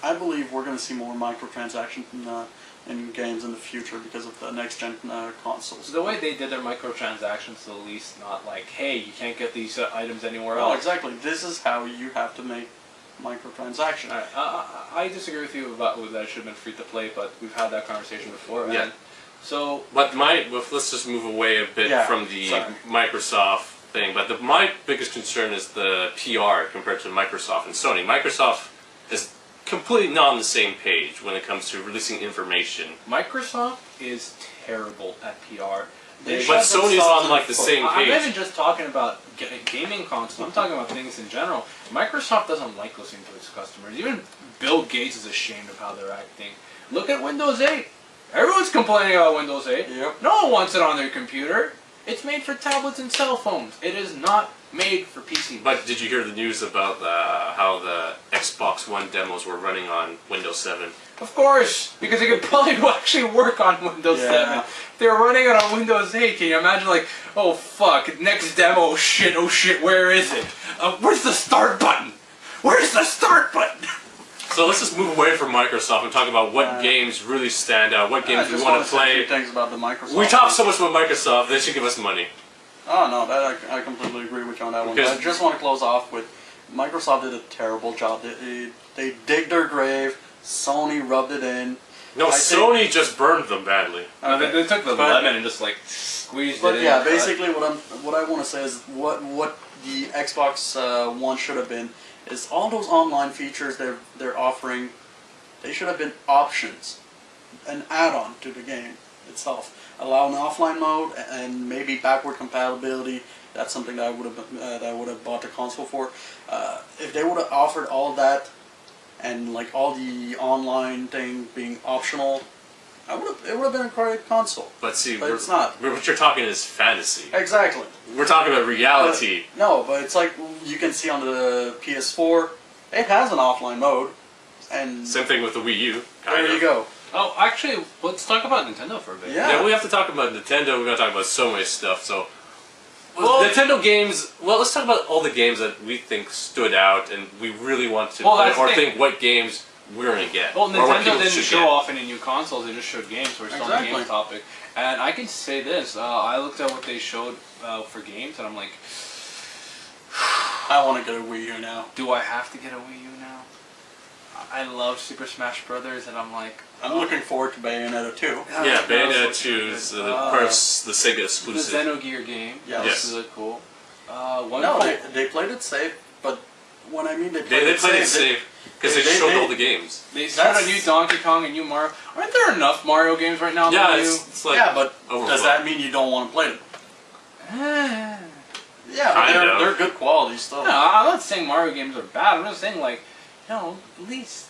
Speaker 2: believe we're going to see more microtransactions in games in the future because of the next-gen consoles.
Speaker 3: The way they did their microtransactions, at least not like, hey, you can't get these items anywhere
Speaker 2: Well,
Speaker 3: else.
Speaker 2: exactly. This is how you have to make microtransactions.
Speaker 3: Right. I disagree with you about that it should have been free to play, but we've had that conversation before.
Speaker 1: Yeah.
Speaker 3: And so,
Speaker 1: but let's just move away a bit from the Microsoft thing. But my biggest concern is the PR compared to Microsoft and Sony. Microsoft is completely not on the same page when it comes to releasing information.
Speaker 3: Microsoft is terrible at PR.
Speaker 1: But Sony's on like the same page.
Speaker 3: I'm not even just talking about gaming consoles. I'm talking about things in general. Microsoft doesn't like listening to its customers. Even Bill Gates is ashamed of how they're acting. Look at Windows 8. Everyone's complaining about Windows 8.
Speaker 2: Yep.
Speaker 3: No one wants it on their computer. It's made for tablets and cell phones. It is not made for PCs.
Speaker 1: But did you hear the news about how the Xbox One demos were running on Windows 7?
Speaker 3: Of course, because it could probably actually work on Windows 7. If they were running it on Windows 8, can you imagine like, oh fuck, next demo, oh shit, where is it? Where's the start button? Where's the start button?
Speaker 1: So let's just move away from Microsoft and talk about what games really stand out, what games we want to play.
Speaker 2: Things about the Microsoft.
Speaker 1: We talk so much about Microsoft, they should give us money.
Speaker 2: Oh no, that I completely agree with you on that one. But I just want to close off with Microsoft did a terrible job. They dig their grave. Sony rubbed it in.
Speaker 1: No, Sony just burned them badly.
Speaker 3: Okay. They took the lemon and just like squeezed it in.
Speaker 2: But yeah, basically what I want to say is what the Xbox One should have been is all those online features they're offering. They should have been options, an add-on to the game. itself. Allow an offline mode and maybe backward compatibility. That's something that I would have bought the console for. If they would have offered all that and like all the online thing being optional, it would have been a great console.
Speaker 1: But see,
Speaker 2: but it's not.
Speaker 1: What you're talking is fantasy.
Speaker 2: Exactly.
Speaker 1: We're talking about reality.
Speaker 2: But it's like you can see on the PS4, it has an offline mode, and
Speaker 1: same thing with the Wii U.
Speaker 2: There you go.
Speaker 3: Oh, actually, let's talk about Nintendo for a bit.
Speaker 1: Yeah, we have to talk about Nintendo. We're going to talk about so many stuff. So, Nintendo games. Well, let's talk about all the games that we think stood out, and we really want to, or think what games we're going to get.
Speaker 3: Well, Nintendo didn't show off any new consoles; they just showed games. So we're still on the game topic. And I can say this: I looked at what they showed for games, and I'm like,
Speaker 2: I want to get a Wii U now.
Speaker 3: Do I have to get a Wii U now? I love Super Smash Brothers, and I'm like,
Speaker 2: I'm looking forward to Bayonetta 2.
Speaker 1: Yeah, Bayonetta 2 is part of the Sega exclusive.
Speaker 3: The Xenogear game.
Speaker 2: Yes.
Speaker 3: That's really cool.
Speaker 2: They played it safe, but when I mean they played
Speaker 1: it safe because they showed all the games.
Speaker 3: They showed a new Donkey Kong, a new Mario. Aren't there enough Mario games right now?
Speaker 1: Yeah, it's like
Speaker 2: but does that mean you don't want to play them? Yeah, but they're good quality still.
Speaker 3: No, I'm not saying Mario games are bad. I'm just saying, like, at least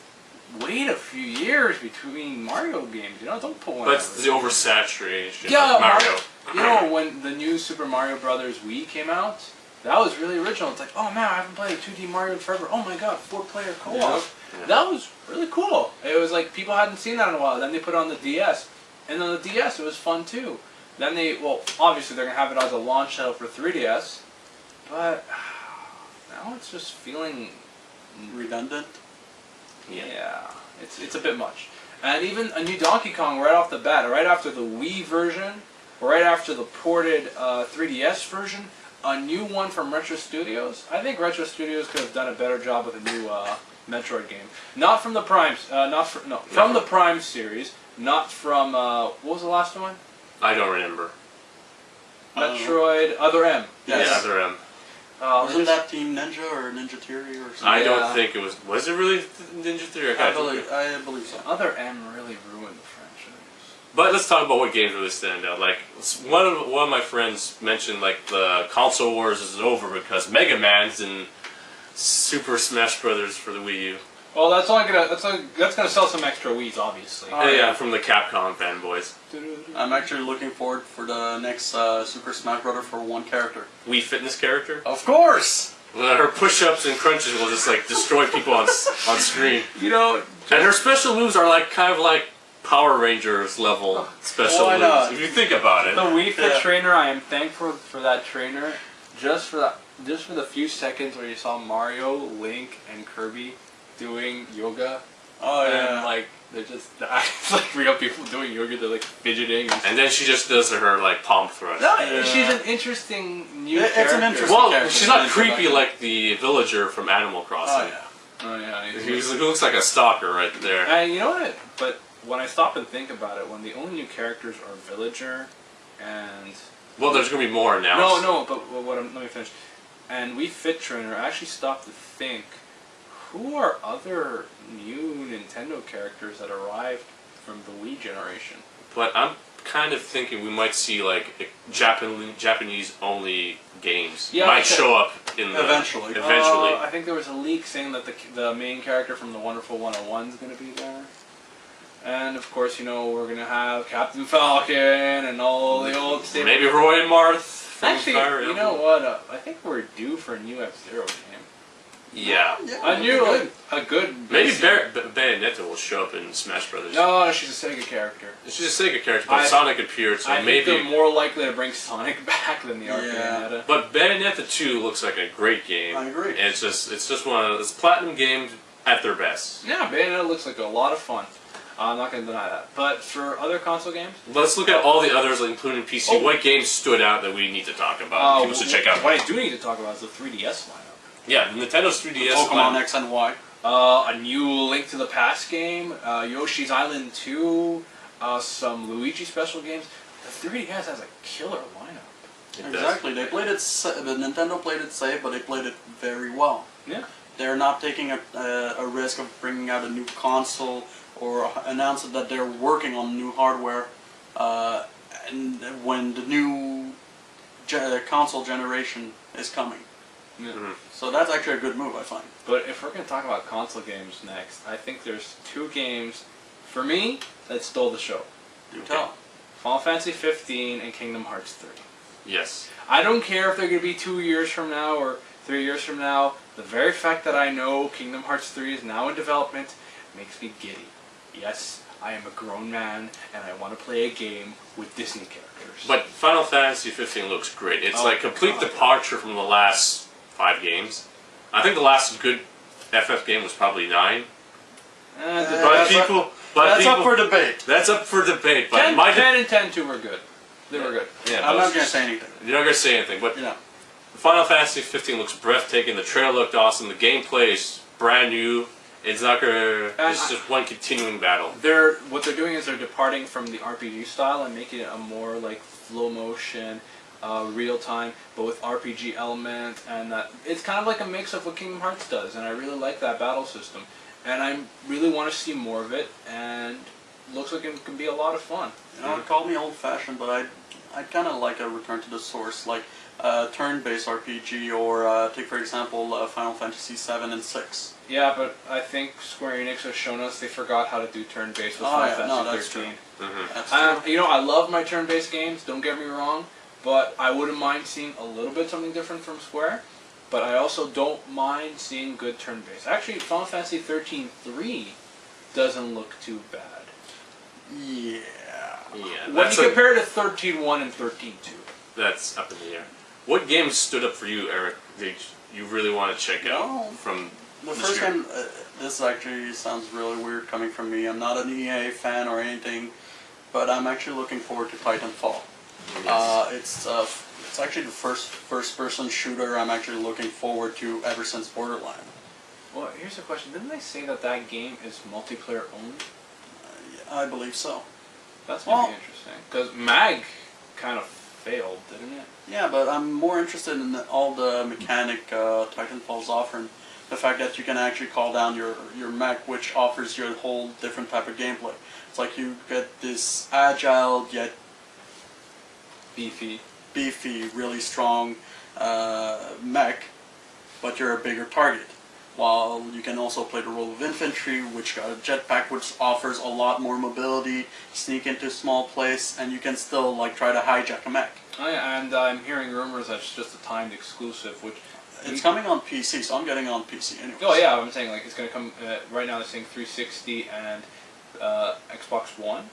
Speaker 3: wait a few years between Mario games. Don't put one.
Speaker 1: But it's the oversaturation
Speaker 3: of
Speaker 1: Mario.
Speaker 3: When the new Super Mario Brothers Wii came out, that was really original. It's like, oh man, I haven't played 2D Mario in forever. Oh my god, 4-player co-op. Yeah. That was really cool. It was like people hadn't seen that in a while. Then they put it on the DS, and on the DS it was fun too. Then obviously they're gonna have it as a launch title for 3DS, but now it's just feeling
Speaker 2: redundant.
Speaker 3: Yeah, it's a bit much. And even a new Donkey Kong right off the bat, right after the Wii version, right after the ported 3DS version, a new one from Retro Studios. I think Retro Studios could have done a better job with a new Metroid game. Not from the Prime, from the Prime series, not from what was the last one?
Speaker 1: I don't remember.
Speaker 3: Metroid Other M.
Speaker 1: Yes. Yeah, Other M.
Speaker 2: Wasn't that Team Ninja or Ninja Theory or something?
Speaker 1: I don't think it was. Was it really Ninja Theory?
Speaker 2: I believe so.
Speaker 3: Other M really ruined the franchise.
Speaker 1: But let's talk about what games really stand out. Like one of my friends mentioned, like the console wars is over because Mega Man's in Super Smash Brothers for the Wii U.
Speaker 3: Well, that's gonna sell some extra Wii's, obviously.
Speaker 1: Yeah, from the Capcom fanboys.
Speaker 2: I'm actually looking forward for the next Super Smash Brothers for one character.
Speaker 1: Wii Fitness character?
Speaker 2: Of course!
Speaker 1: Well, her push-ups and crunches will just like destroy people on screen.
Speaker 3: And
Speaker 1: her special moves are like kind of like Power Rangers level special moves. If you think about it.
Speaker 3: The Wii Fit trainer, I am thankful for that trainer. Just for the few seconds where you saw Mario, Link, and Kirby doing yoga.
Speaker 2: Oh yeah.
Speaker 3: And like they're just it's like real people doing yoga. They're like fidgeting.
Speaker 1: And then she just does her like palm thrust.
Speaker 3: No, she's an interesting new character.
Speaker 2: It's an interesting character.
Speaker 1: She's not creepy like the villager from Animal Crossing.
Speaker 3: Oh yeah.
Speaker 1: He looks like a stalker right there.
Speaker 3: And you know what? But when I stop and think about it, when the only new characters are villager and
Speaker 1: there's gonna be more now.
Speaker 3: No. But let me finish. And Wii Fit Trainer, I actually stopped to think. Who are other new Nintendo characters that arrived from the Wii generation?
Speaker 1: But I'm kind of thinking we might see like Japanese only games might show up in the
Speaker 2: eventually.
Speaker 3: I think there was a leak saying that the main character from the Wonderful 101 is going to be there. And of course, we're going to have Captain Falcon and all the old staples.
Speaker 1: Maybe Roy and Marth.
Speaker 3: Actually, you know what? I think we're due for a new F-Zero game.
Speaker 1: Yeah.
Speaker 3: A good.
Speaker 1: Maybe Bayonetta will show up in Smash Brothers.
Speaker 3: No, she's a Sega character.
Speaker 1: She's a Sega character, but Sonic appeared, so
Speaker 3: I
Speaker 1: maybe
Speaker 3: think they're more likely to bring Sonic back than the arcade Bayonetta.
Speaker 1: But Bayonetta 2 looks like a great game.
Speaker 2: I agree.
Speaker 1: And it's just one of those platinum games at their best.
Speaker 3: Yeah, Bayonetta looks like a lot of fun. I'm not going to deny that. But for other console games?
Speaker 1: Let's look at all the others, including PC. What games stood out that we need to talk about? People should check out.
Speaker 3: What I do need to talk about is the 3DS lineup.
Speaker 1: Yeah, Nintendo's 3DS
Speaker 2: Pokemon X and Y.
Speaker 3: A new Link to the Past game, Yoshi's Island 2, some Luigi special games. The 3DS has a killer lineup.
Speaker 2: Exactly. They played it. The Nintendo played it safe, but they played it very well.
Speaker 3: Yeah.
Speaker 2: They're not taking a risk of bringing out a new console or announcing that they're working on new hardware. and when the new console generation is coming.
Speaker 3: Yeah.
Speaker 1: Mm-hmm.
Speaker 2: So that's actually a good move, I find.
Speaker 3: But if we're going to talk about console games next, I think there's two games, for me, that stole the show.
Speaker 2: Do tell.
Speaker 3: Final Fantasy 15 and Kingdom Hearts 3.
Speaker 1: Yes.
Speaker 3: I don't care if they're going to be 2 years from now or 3 years from now. The very fact that I know Kingdom Hearts 3 is now in development makes me giddy. Yes, I am a grown man and I want to play a game with Disney characters.
Speaker 1: But Final Fantasy 15 looks great. It's like complete
Speaker 3: God.
Speaker 1: departure from the last 5 games. I think the last good FF game was probably 9.
Speaker 2: That's up for debate.
Speaker 1: That's up for debate. But
Speaker 3: 10 and 10-2 were good. They were good.
Speaker 1: Yeah,
Speaker 2: I'm not going to say anything.
Speaker 1: You're not going to say anything, but
Speaker 2: Yeah.
Speaker 1: Final Fantasy 15 looks breathtaking. The trailer looked awesome. The gameplay is brand new. It's not gonna. It's just one continuing battle.
Speaker 3: What they're doing is they're departing from the RPG style and making it a more like flow motion, real time, but with RPG elements, and it's kind of like a mix of what Kingdom Hearts does. And I really like that battle system, and I really want to see more of it. And looks like it can be a lot of fun.
Speaker 2: You know, call me old-fashioned, but I'd kind of like a return to the source, like turn-based RPG, or take for example Final Fantasy 7 and 6.
Speaker 3: Yeah, but I think Square Enix has shown us they forgot how to do turn-based with Final Fantasy 13.
Speaker 1: Mm-hmm.
Speaker 2: That's true.
Speaker 3: You know, I love my turn-based games, don't get me wrong, but I wouldn't mind seeing a little bit something different from Square, but I also don't mind seeing good turn-based. Actually, Final Fantasy 13-3 doesn't look too bad.
Speaker 2: Yeah.
Speaker 1: Yeah.
Speaker 3: When you compare it to 13-1 and 13-2.
Speaker 1: That's up in the air. What games stood up for you, Eric, that you really want to check out
Speaker 2: Well,
Speaker 1: from
Speaker 2: The
Speaker 1: this
Speaker 2: first
Speaker 1: year?
Speaker 2: game, this actually sounds really weird coming from me. I'm not an EA fan or anything, but I'm actually looking forward to Titanfall.
Speaker 1: Yes.
Speaker 2: It's actually the first-person shooter I'm actually looking forward to ever since Borderlands.
Speaker 3: Well, here's the question. Didn't they say that that game is multiplayer only?
Speaker 2: Yeah, I believe so.
Speaker 3: That's going to be interesting. Because MAG kind of failed, didn't it?
Speaker 2: Yeah, but I'm more interested in all the mechanic Titanfall's offering. The fact that you can actually call down your mech, which offers you a whole different type of gameplay. It's like you get this agile yet
Speaker 3: Beefy.
Speaker 2: really strong mech, but you're a bigger target. While you can also play the role of infantry, which got a jetpack, which offers a lot more mobility, sneak into a small place, and you can still like try to hijack a mech.
Speaker 3: Oh yeah, and I'm hearing rumors that it's just a timed exclusive, which...
Speaker 2: It's coming on PC, so I'm getting on PC anyway.
Speaker 3: Oh yeah, I'm saying like it's going to come... right now they're saying 360 and Xbox One,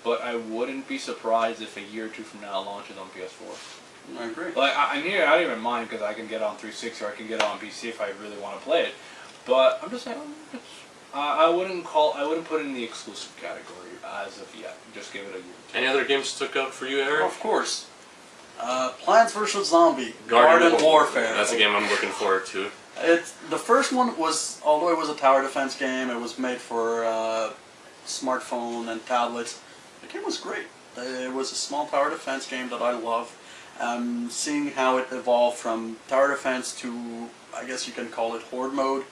Speaker 3: but I wouldn't be surprised if a year or two from now it launches on PS4.
Speaker 2: I agree.
Speaker 3: Like I don't even mind because I can get it on 360 or I can get it on PC if I really want to play it. But I'm just saying, I wouldn't put it in the exclusive category as of yet. Just give it a year.
Speaker 1: Any other games stuck out for you, Eric?
Speaker 2: Of course. Plants vs. Zombie. Garden Warfare.
Speaker 1: That's a game I'm looking forward to.
Speaker 2: The first one was, although it was a tower defense game, it was made for smartphone and tablets. The game was great. It was a small tower defense game that I love. Seeing how it evolved from tower defense to, I guess you can call it horde mode,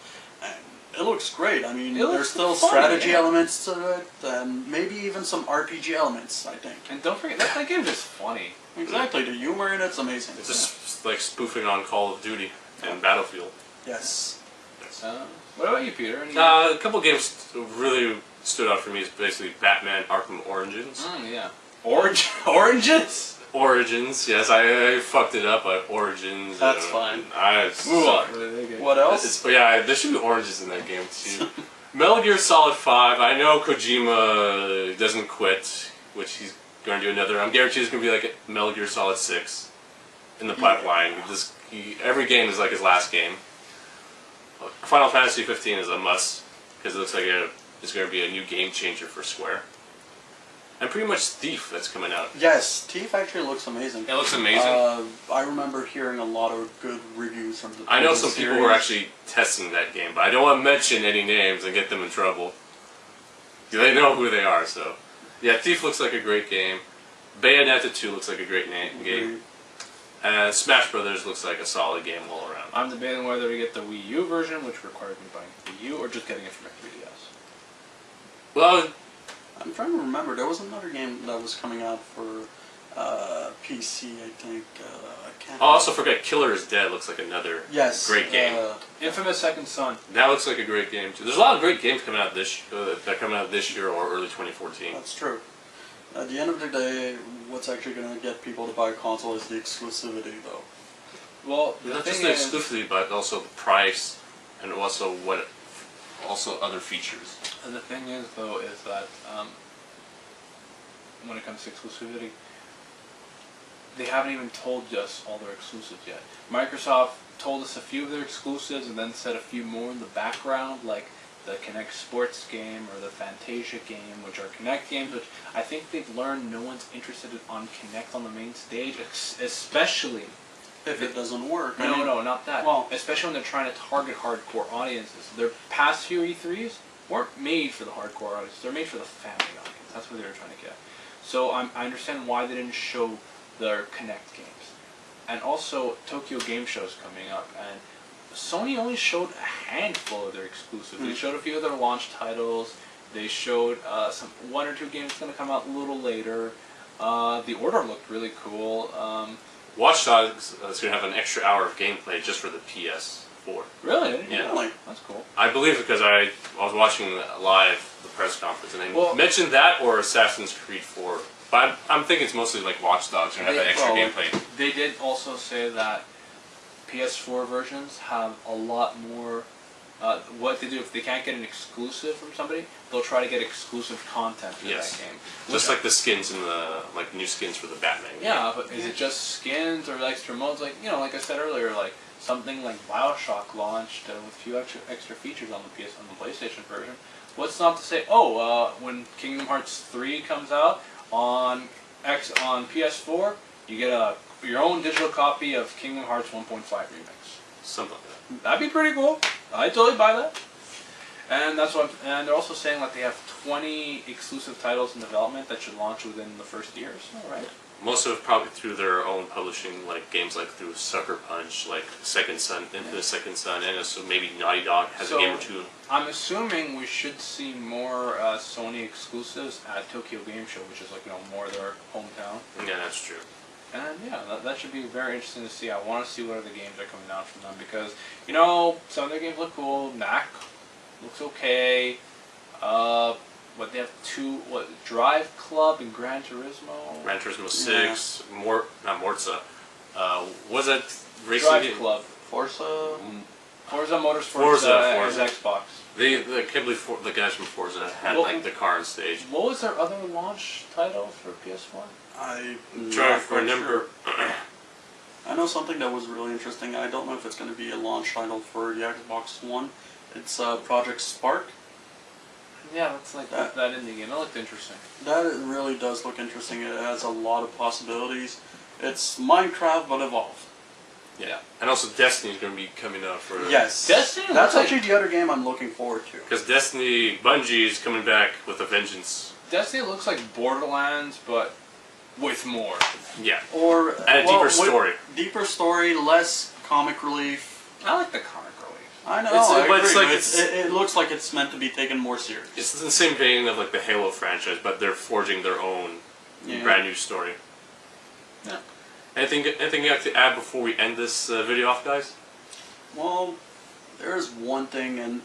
Speaker 2: and it looks great. I mean, there's still
Speaker 3: fun,
Speaker 2: strategy
Speaker 3: yeah.
Speaker 2: elements to it, and maybe even some RPG elements, I think.
Speaker 3: And don't forget, that game is funny.
Speaker 2: Exactly, the humor in it's amazing.
Speaker 1: It's just like spoofing on Call of Duty and Battlefield.
Speaker 2: Yes.
Speaker 3: What about you, Peter? Any
Speaker 1: A couple games really stood out for me is basically Batman Arkham Origins.
Speaker 3: yeah. Oranges?
Speaker 1: Origins, yes, I fucked it up at Origins.
Speaker 2: That's fine.
Speaker 3: Move on.
Speaker 2: What else?
Speaker 1: Yeah, there should be oranges in that game too. Metal Gear Solid 5, I know Kojima doesn't quit, which he's going to do another. I'm guaranteed there's going to be like a Metal Gear Solid 6 in the pipeline. Every game is like his last game. Final Fantasy 15 is a must, because it looks like it's going to be a new game changer for Square. And pretty much Thief that's coming out.
Speaker 2: Yes, Thief actually looks amazing.
Speaker 1: It looks amazing.
Speaker 2: I remember hearing a lot of good reviews from the
Speaker 1: I know some
Speaker 2: series.
Speaker 1: people who are actually testing that game, but I don't want to mention any names and get them in trouble. They know who they are, so... Yeah, Thief looks like a great game. Bayonetta 2 looks like a great game. And Smash Brothers looks like a solid game all around.
Speaker 3: I'm debating whether to get the Wii U version, which requires me buying the Wii U, or just getting it from my 3DS.
Speaker 1: Well,
Speaker 2: I'm trying to remember. There was another game that was coming out for PC, I think. I can't.
Speaker 1: Oh, also forget Killer is Dead looks like another great game.
Speaker 3: Infamous Second Son.
Speaker 1: That looks like a great game too. There's a lot of great games coming out this year or early 2014.
Speaker 2: That's true. At the end of the day, what's actually going to get people to buy a console is the exclusivity, though.
Speaker 3: Well,
Speaker 1: not just the exclusivity, but also the price, and also other features.
Speaker 3: And the thing is, though, is that when it comes to exclusivity, they haven't even told us all their exclusives yet. Microsoft told us a few of their exclusives and then said a few more in the background, like the Kinect Sports game or the Fantasia game, which are Kinect games, which I think they've learned no one's interested on Kinect on the main stage, especially
Speaker 2: if it doesn't work.
Speaker 3: No, not that.
Speaker 2: Well,
Speaker 3: especially when they're trying to target hardcore audiences. Their past few E3s weren't made for the hardcore audience. They're made for the family audience. That's what they were trying to get. So I understand why they didn't show their Kinect games. And also, Tokyo Game Show's coming up, and Sony only showed a handful of their exclusives. They showed a few of their launch titles. They showed one or two games going to come out a little later. The Order looked really cool.
Speaker 1: Watch Dogs is going to have an extra hour of gameplay just for the PS4.
Speaker 3: Really?
Speaker 1: Yeah.
Speaker 2: Really?
Speaker 3: That's cool.
Speaker 1: I believe because I was watching live the press conference and they mentioned that or Assassin's Creed 4. But I'm thinking it's mostly like Watch Dogs and have that extra gameplay.
Speaker 3: They did also say that PS4 versions have a lot more. What they do if they can't get an exclusive from somebody, they'll try to get exclusive content for that game.
Speaker 1: Just like the skins in the new skins for the Batman.
Speaker 3: Yeah, but is it just skins or extra modes? Like like I said earlier, like something like BioShock launched with a few extra features on the PlayStation version. What's not to say? When Kingdom Hearts 3 comes out on PS4, you get your own digital copy of Kingdom Hearts 1.5 Remix.
Speaker 1: Something like that.
Speaker 3: That'd be pretty cool. I'd totally buy that. And that's what. And they're also saying that they have 20 exclusive titles in development that should launch within the first year. So, right?
Speaker 1: Most of it probably through their own publishing, like games like through Sucker Punch, like Second Son, Infamous Second Son, and so maybe Naughty Dog has a game or two.
Speaker 3: I'm assuming we should see more Sony exclusives at Tokyo Game Show, which is more their hometown.
Speaker 1: Yeah, that's true.
Speaker 3: And yeah, that should be very interesting to see. I want to see what other games are coming out from them because, some of their games look cool. Knack looks okay. They have Drive Club and Gran Turismo.
Speaker 1: Gran Turismo 6, not Morza. Was that racing
Speaker 3: Drive
Speaker 1: game?
Speaker 3: Club.
Speaker 2: Forza
Speaker 3: Motorsport
Speaker 1: Forza.
Speaker 3: is Xbox.
Speaker 1: I can't believe the guys from Forza had the car on stage.
Speaker 3: What was their other launch title for PS1?
Speaker 2: I'm
Speaker 1: trying to remember.
Speaker 2: I know something that was really interesting. I don't know if it's going to be a launch title for the Xbox One. It's Project Spark.
Speaker 3: Yeah, that's like that indie game. That looked interesting.
Speaker 2: That really does look interesting. It has a lot of possibilities. It's Minecraft but evolved.
Speaker 1: Yeah, and also Destiny's going to be coming out for...
Speaker 2: Yes.
Speaker 3: Destiny?
Speaker 2: That's actually the other game I'm looking forward to.
Speaker 1: Because Bungie is coming back with a vengeance.
Speaker 3: Destiny looks like Borderlands, but with more.
Speaker 1: Yeah.
Speaker 2: And
Speaker 1: a deeper story.
Speaker 2: Deeper story, less comic relief.
Speaker 3: I like the comic relief.
Speaker 2: I know, it looks like it's meant to be taken more serious.
Speaker 1: It's in the same vein of the Halo franchise, but they're forging their own brand new story.
Speaker 3: Yeah.
Speaker 1: Anything you have to add before we end this video off, guys?
Speaker 2: Well, there's one thing, and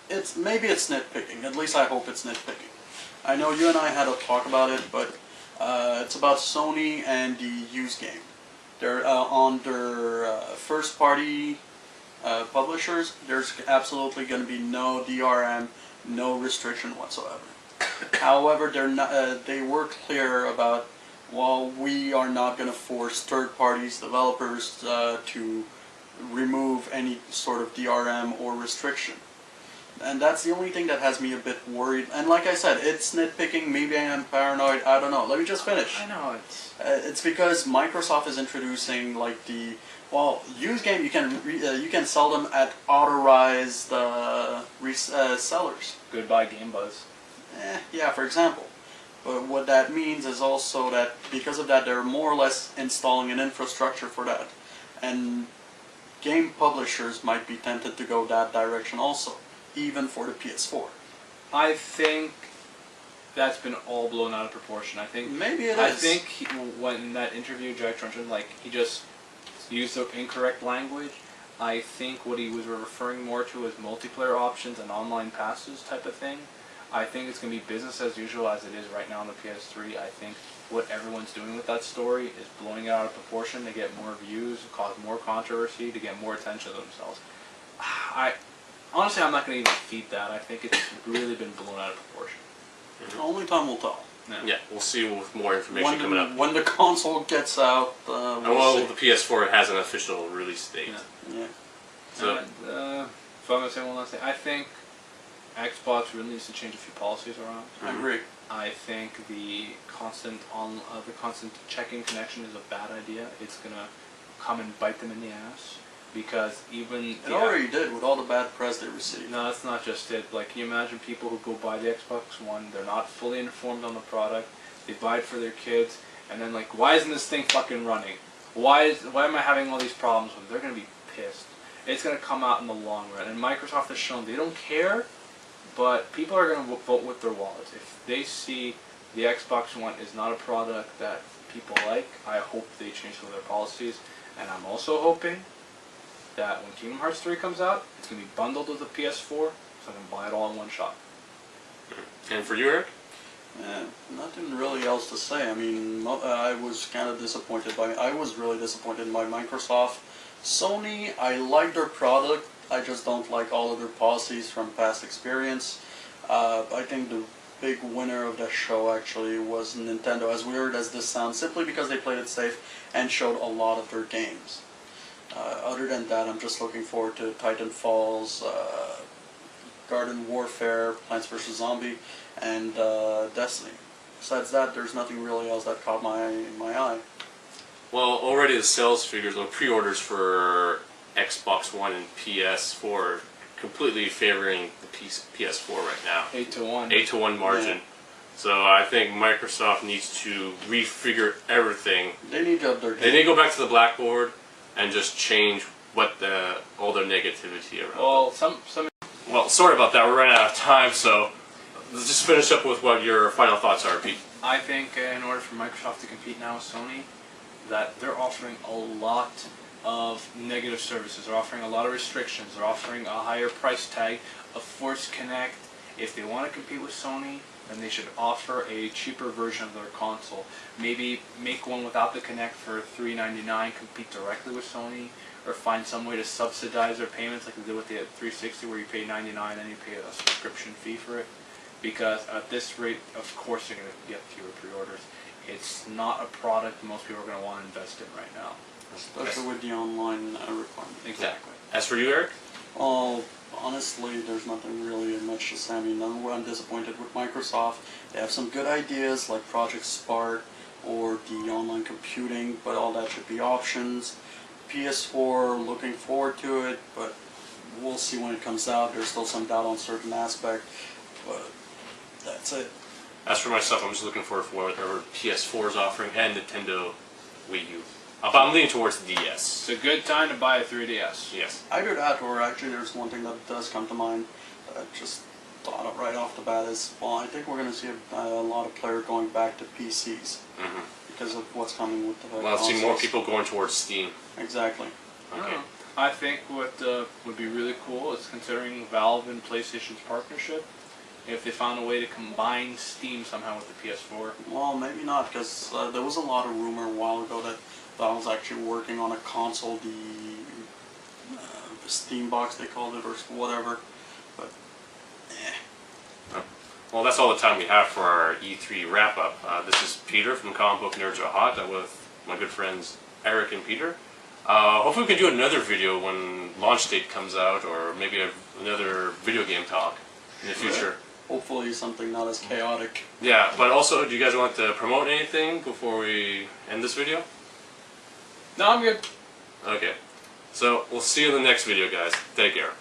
Speaker 2: it's maybe it's nitpicking. At least I hope it's nitpicking. I know you and I had a talk about it, but it's about Sony and the used game. They're on their first-party publishers. There's absolutely going to be no DRM, no restriction whatsoever. However, they were clear about, well, we are not going to force third-party developers to remove any sort of DRM or restriction. And that's the only thing that has me a bit worried. And like I said, it's nitpicking. Maybe I am paranoid. I don't know. Let me just finish.
Speaker 3: I know
Speaker 2: it's because Microsoft is introducing used game. You can sell them at authorized sellers.
Speaker 3: Goodbye Game Buzz.
Speaker 2: Yeah, for example. But what that means is also that because of that, they're more or less installing an infrastructure for that, and game publishers might be tempted to go that direction also. Even for the PS4.
Speaker 3: I think that's been all blown out of proportion. I think
Speaker 2: maybe it
Speaker 3: I
Speaker 2: is.
Speaker 3: think when in that interview, Jack Truncheon, like he just used the incorrect language. I think what he was referring more to was multiplayer options and online passes type of thing. I think it's going to be business as usual as it is right now on the PS3. I think what everyone's doing with that story is blowing it out of proportion to get more views, cause more controversy, to get more attention to themselves. Honestly, I'm not going to even feed that. I think it's really been blown out of proportion.
Speaker 2: Only time will tell.
Speaker 1: Yeah, we'll see with more information coming up.
Speaker 2: When the console gets out, we'll see.
Speaker 1: The PS4 has an official release date.
Speaker 2: Yeah.
Speaker 1: So,
Speaker 3: and, if I'm going to say one last thing, I think Xbox really needs to change a few policies around.
Speaker 2: I agree.
Speaker 3: I think the constant checking connection is a bad idea. It's going to come and bite them in the ass. Because even...
Speaker 2: It already did with all the bad press they received.
Speaker 3: No, that's not just it. Like, can you imagine people who go buy the Xbox One, they're not fully informed on the product, they buy it for their kids, and then like, why isn't this thing fucking running? Why am I having all these problems with it? They're going to be pissed. It's going to come out in the long run. And Microsoft has shown they don't care, but people are going to vote with their wallets. If they see the Xbox One is not a product that people like, I hope they change some of their policies. And I'm also hoping that when Kingdom Hearts 3 comes out, it's going to be bundled with the PS4, so I can buy it all in one shot.
Speaker 1: and for you, Eric?
Speaker 2: Nothing really else to say. I mean, I was kind of disappointed I was really disappointed by Microsoft. Sony, I like their product, I just don't like all of their policies from past experience. I think the big winner of the show actually was Nintendo, as weird as this sounds, simply because they played it safe and showed a lot of their games. Other than that, I'm just looking forward to Titan Falls, Garden Warfare, Plants vs. Zombie, and Destiny. Besides that, there's nothing really else that caught my eye.
Speaker 1: Well, already the sales figures or pre-orders for Xbox One and PS4 completely favoring the PS4 right now.
Speaker 3: 8-1.
Speaker 1: 8-1 margin.
Speaker 2: Yeah.
Speaker 1: So I think Microsoft needs to refigure everything.
Speaker 2: They need to up their game.
Speaker 1: They need to go back to the blackboard and just change what all their negativity around.
Speaker 3: Well,
Speaker 1: Well, sorry about that. We're running out of time, so let's just finish up with what your final thoughts are, Pete.
Speaker 3: I think in order for Microsoft to compete now with Sony, that they're offering a lot of negative services. They're offering a lot of restrictions. They're offering a higher price tag, a forced connect. If they want to compete with Sony, then they should offer a cheaper version of their console. Maybe make one without the Kinect for $399, compete directly with Sony, or find some way to subsidize their payments like they did with the 360 where you pay $99 and you pay a subscription fee for it. Because at this rate, of course you're going to get fewer pre-orders. It's not a product most people are going to want to invest in right now.
Speaker 2: Especially with the online requirement.
Speaker 3: Exactly.
Speaker 1: As for you, Eric?
Speaker 2: Oh, honestly, there's nothing really much to say. I mean, I'm disappointed with Microsoft. They have some good ideas like Project Spark or the online computing, but all that should be options. PS4, looking forward to it, but we'll see when it comes out. There's still some doubt on certain aspects, but that's it.
Speaker 1: As for myself, I'm just looking forward for whatever PS4 is offering and Nintendo Wii U. But I'm leaning towards the DS.
Speaker 3: It's a good time to buy a 3DS.
Speaker 1: Yes.
Speaker 2: Either that, or actually there's one thing that does come to mind that I just thought of right off the bat is, well, I think we're going to see a lot of players going back to PCs because of what's coming with the
Speaker 1: Well, I've seen more people going towards Steam.
Speaker 2: Exactly.
Speaker 1: Okay.
Speaker 3: I think what would be really cool is considering Valve and PlayStation's partnership, if they found a way to combine Steam somehow with the PS4.
Speaker 2: Well, maybe not, because there was a lot of rumor a while ago that Valve's actually working on a console, the Steam box they called it, or whatever. But,
Speaker 1: Well, that's all the time we have for our E3 wrap-up. This is Peter from Comic Book Nerds Are Hot with my good friends Eric and Peter. Hopefully we can do another video when launch date comes out, or maybe another video game talk in the future.
Speaker 2: hopefully something not as chaotic.
Speaker 1: Yeah, but also, do you guys want to promote anything before we end this video?
Speaker 3: No, I'm good.
Speaker 1: Okay. So, we'll see you in the next video, guys. Take care.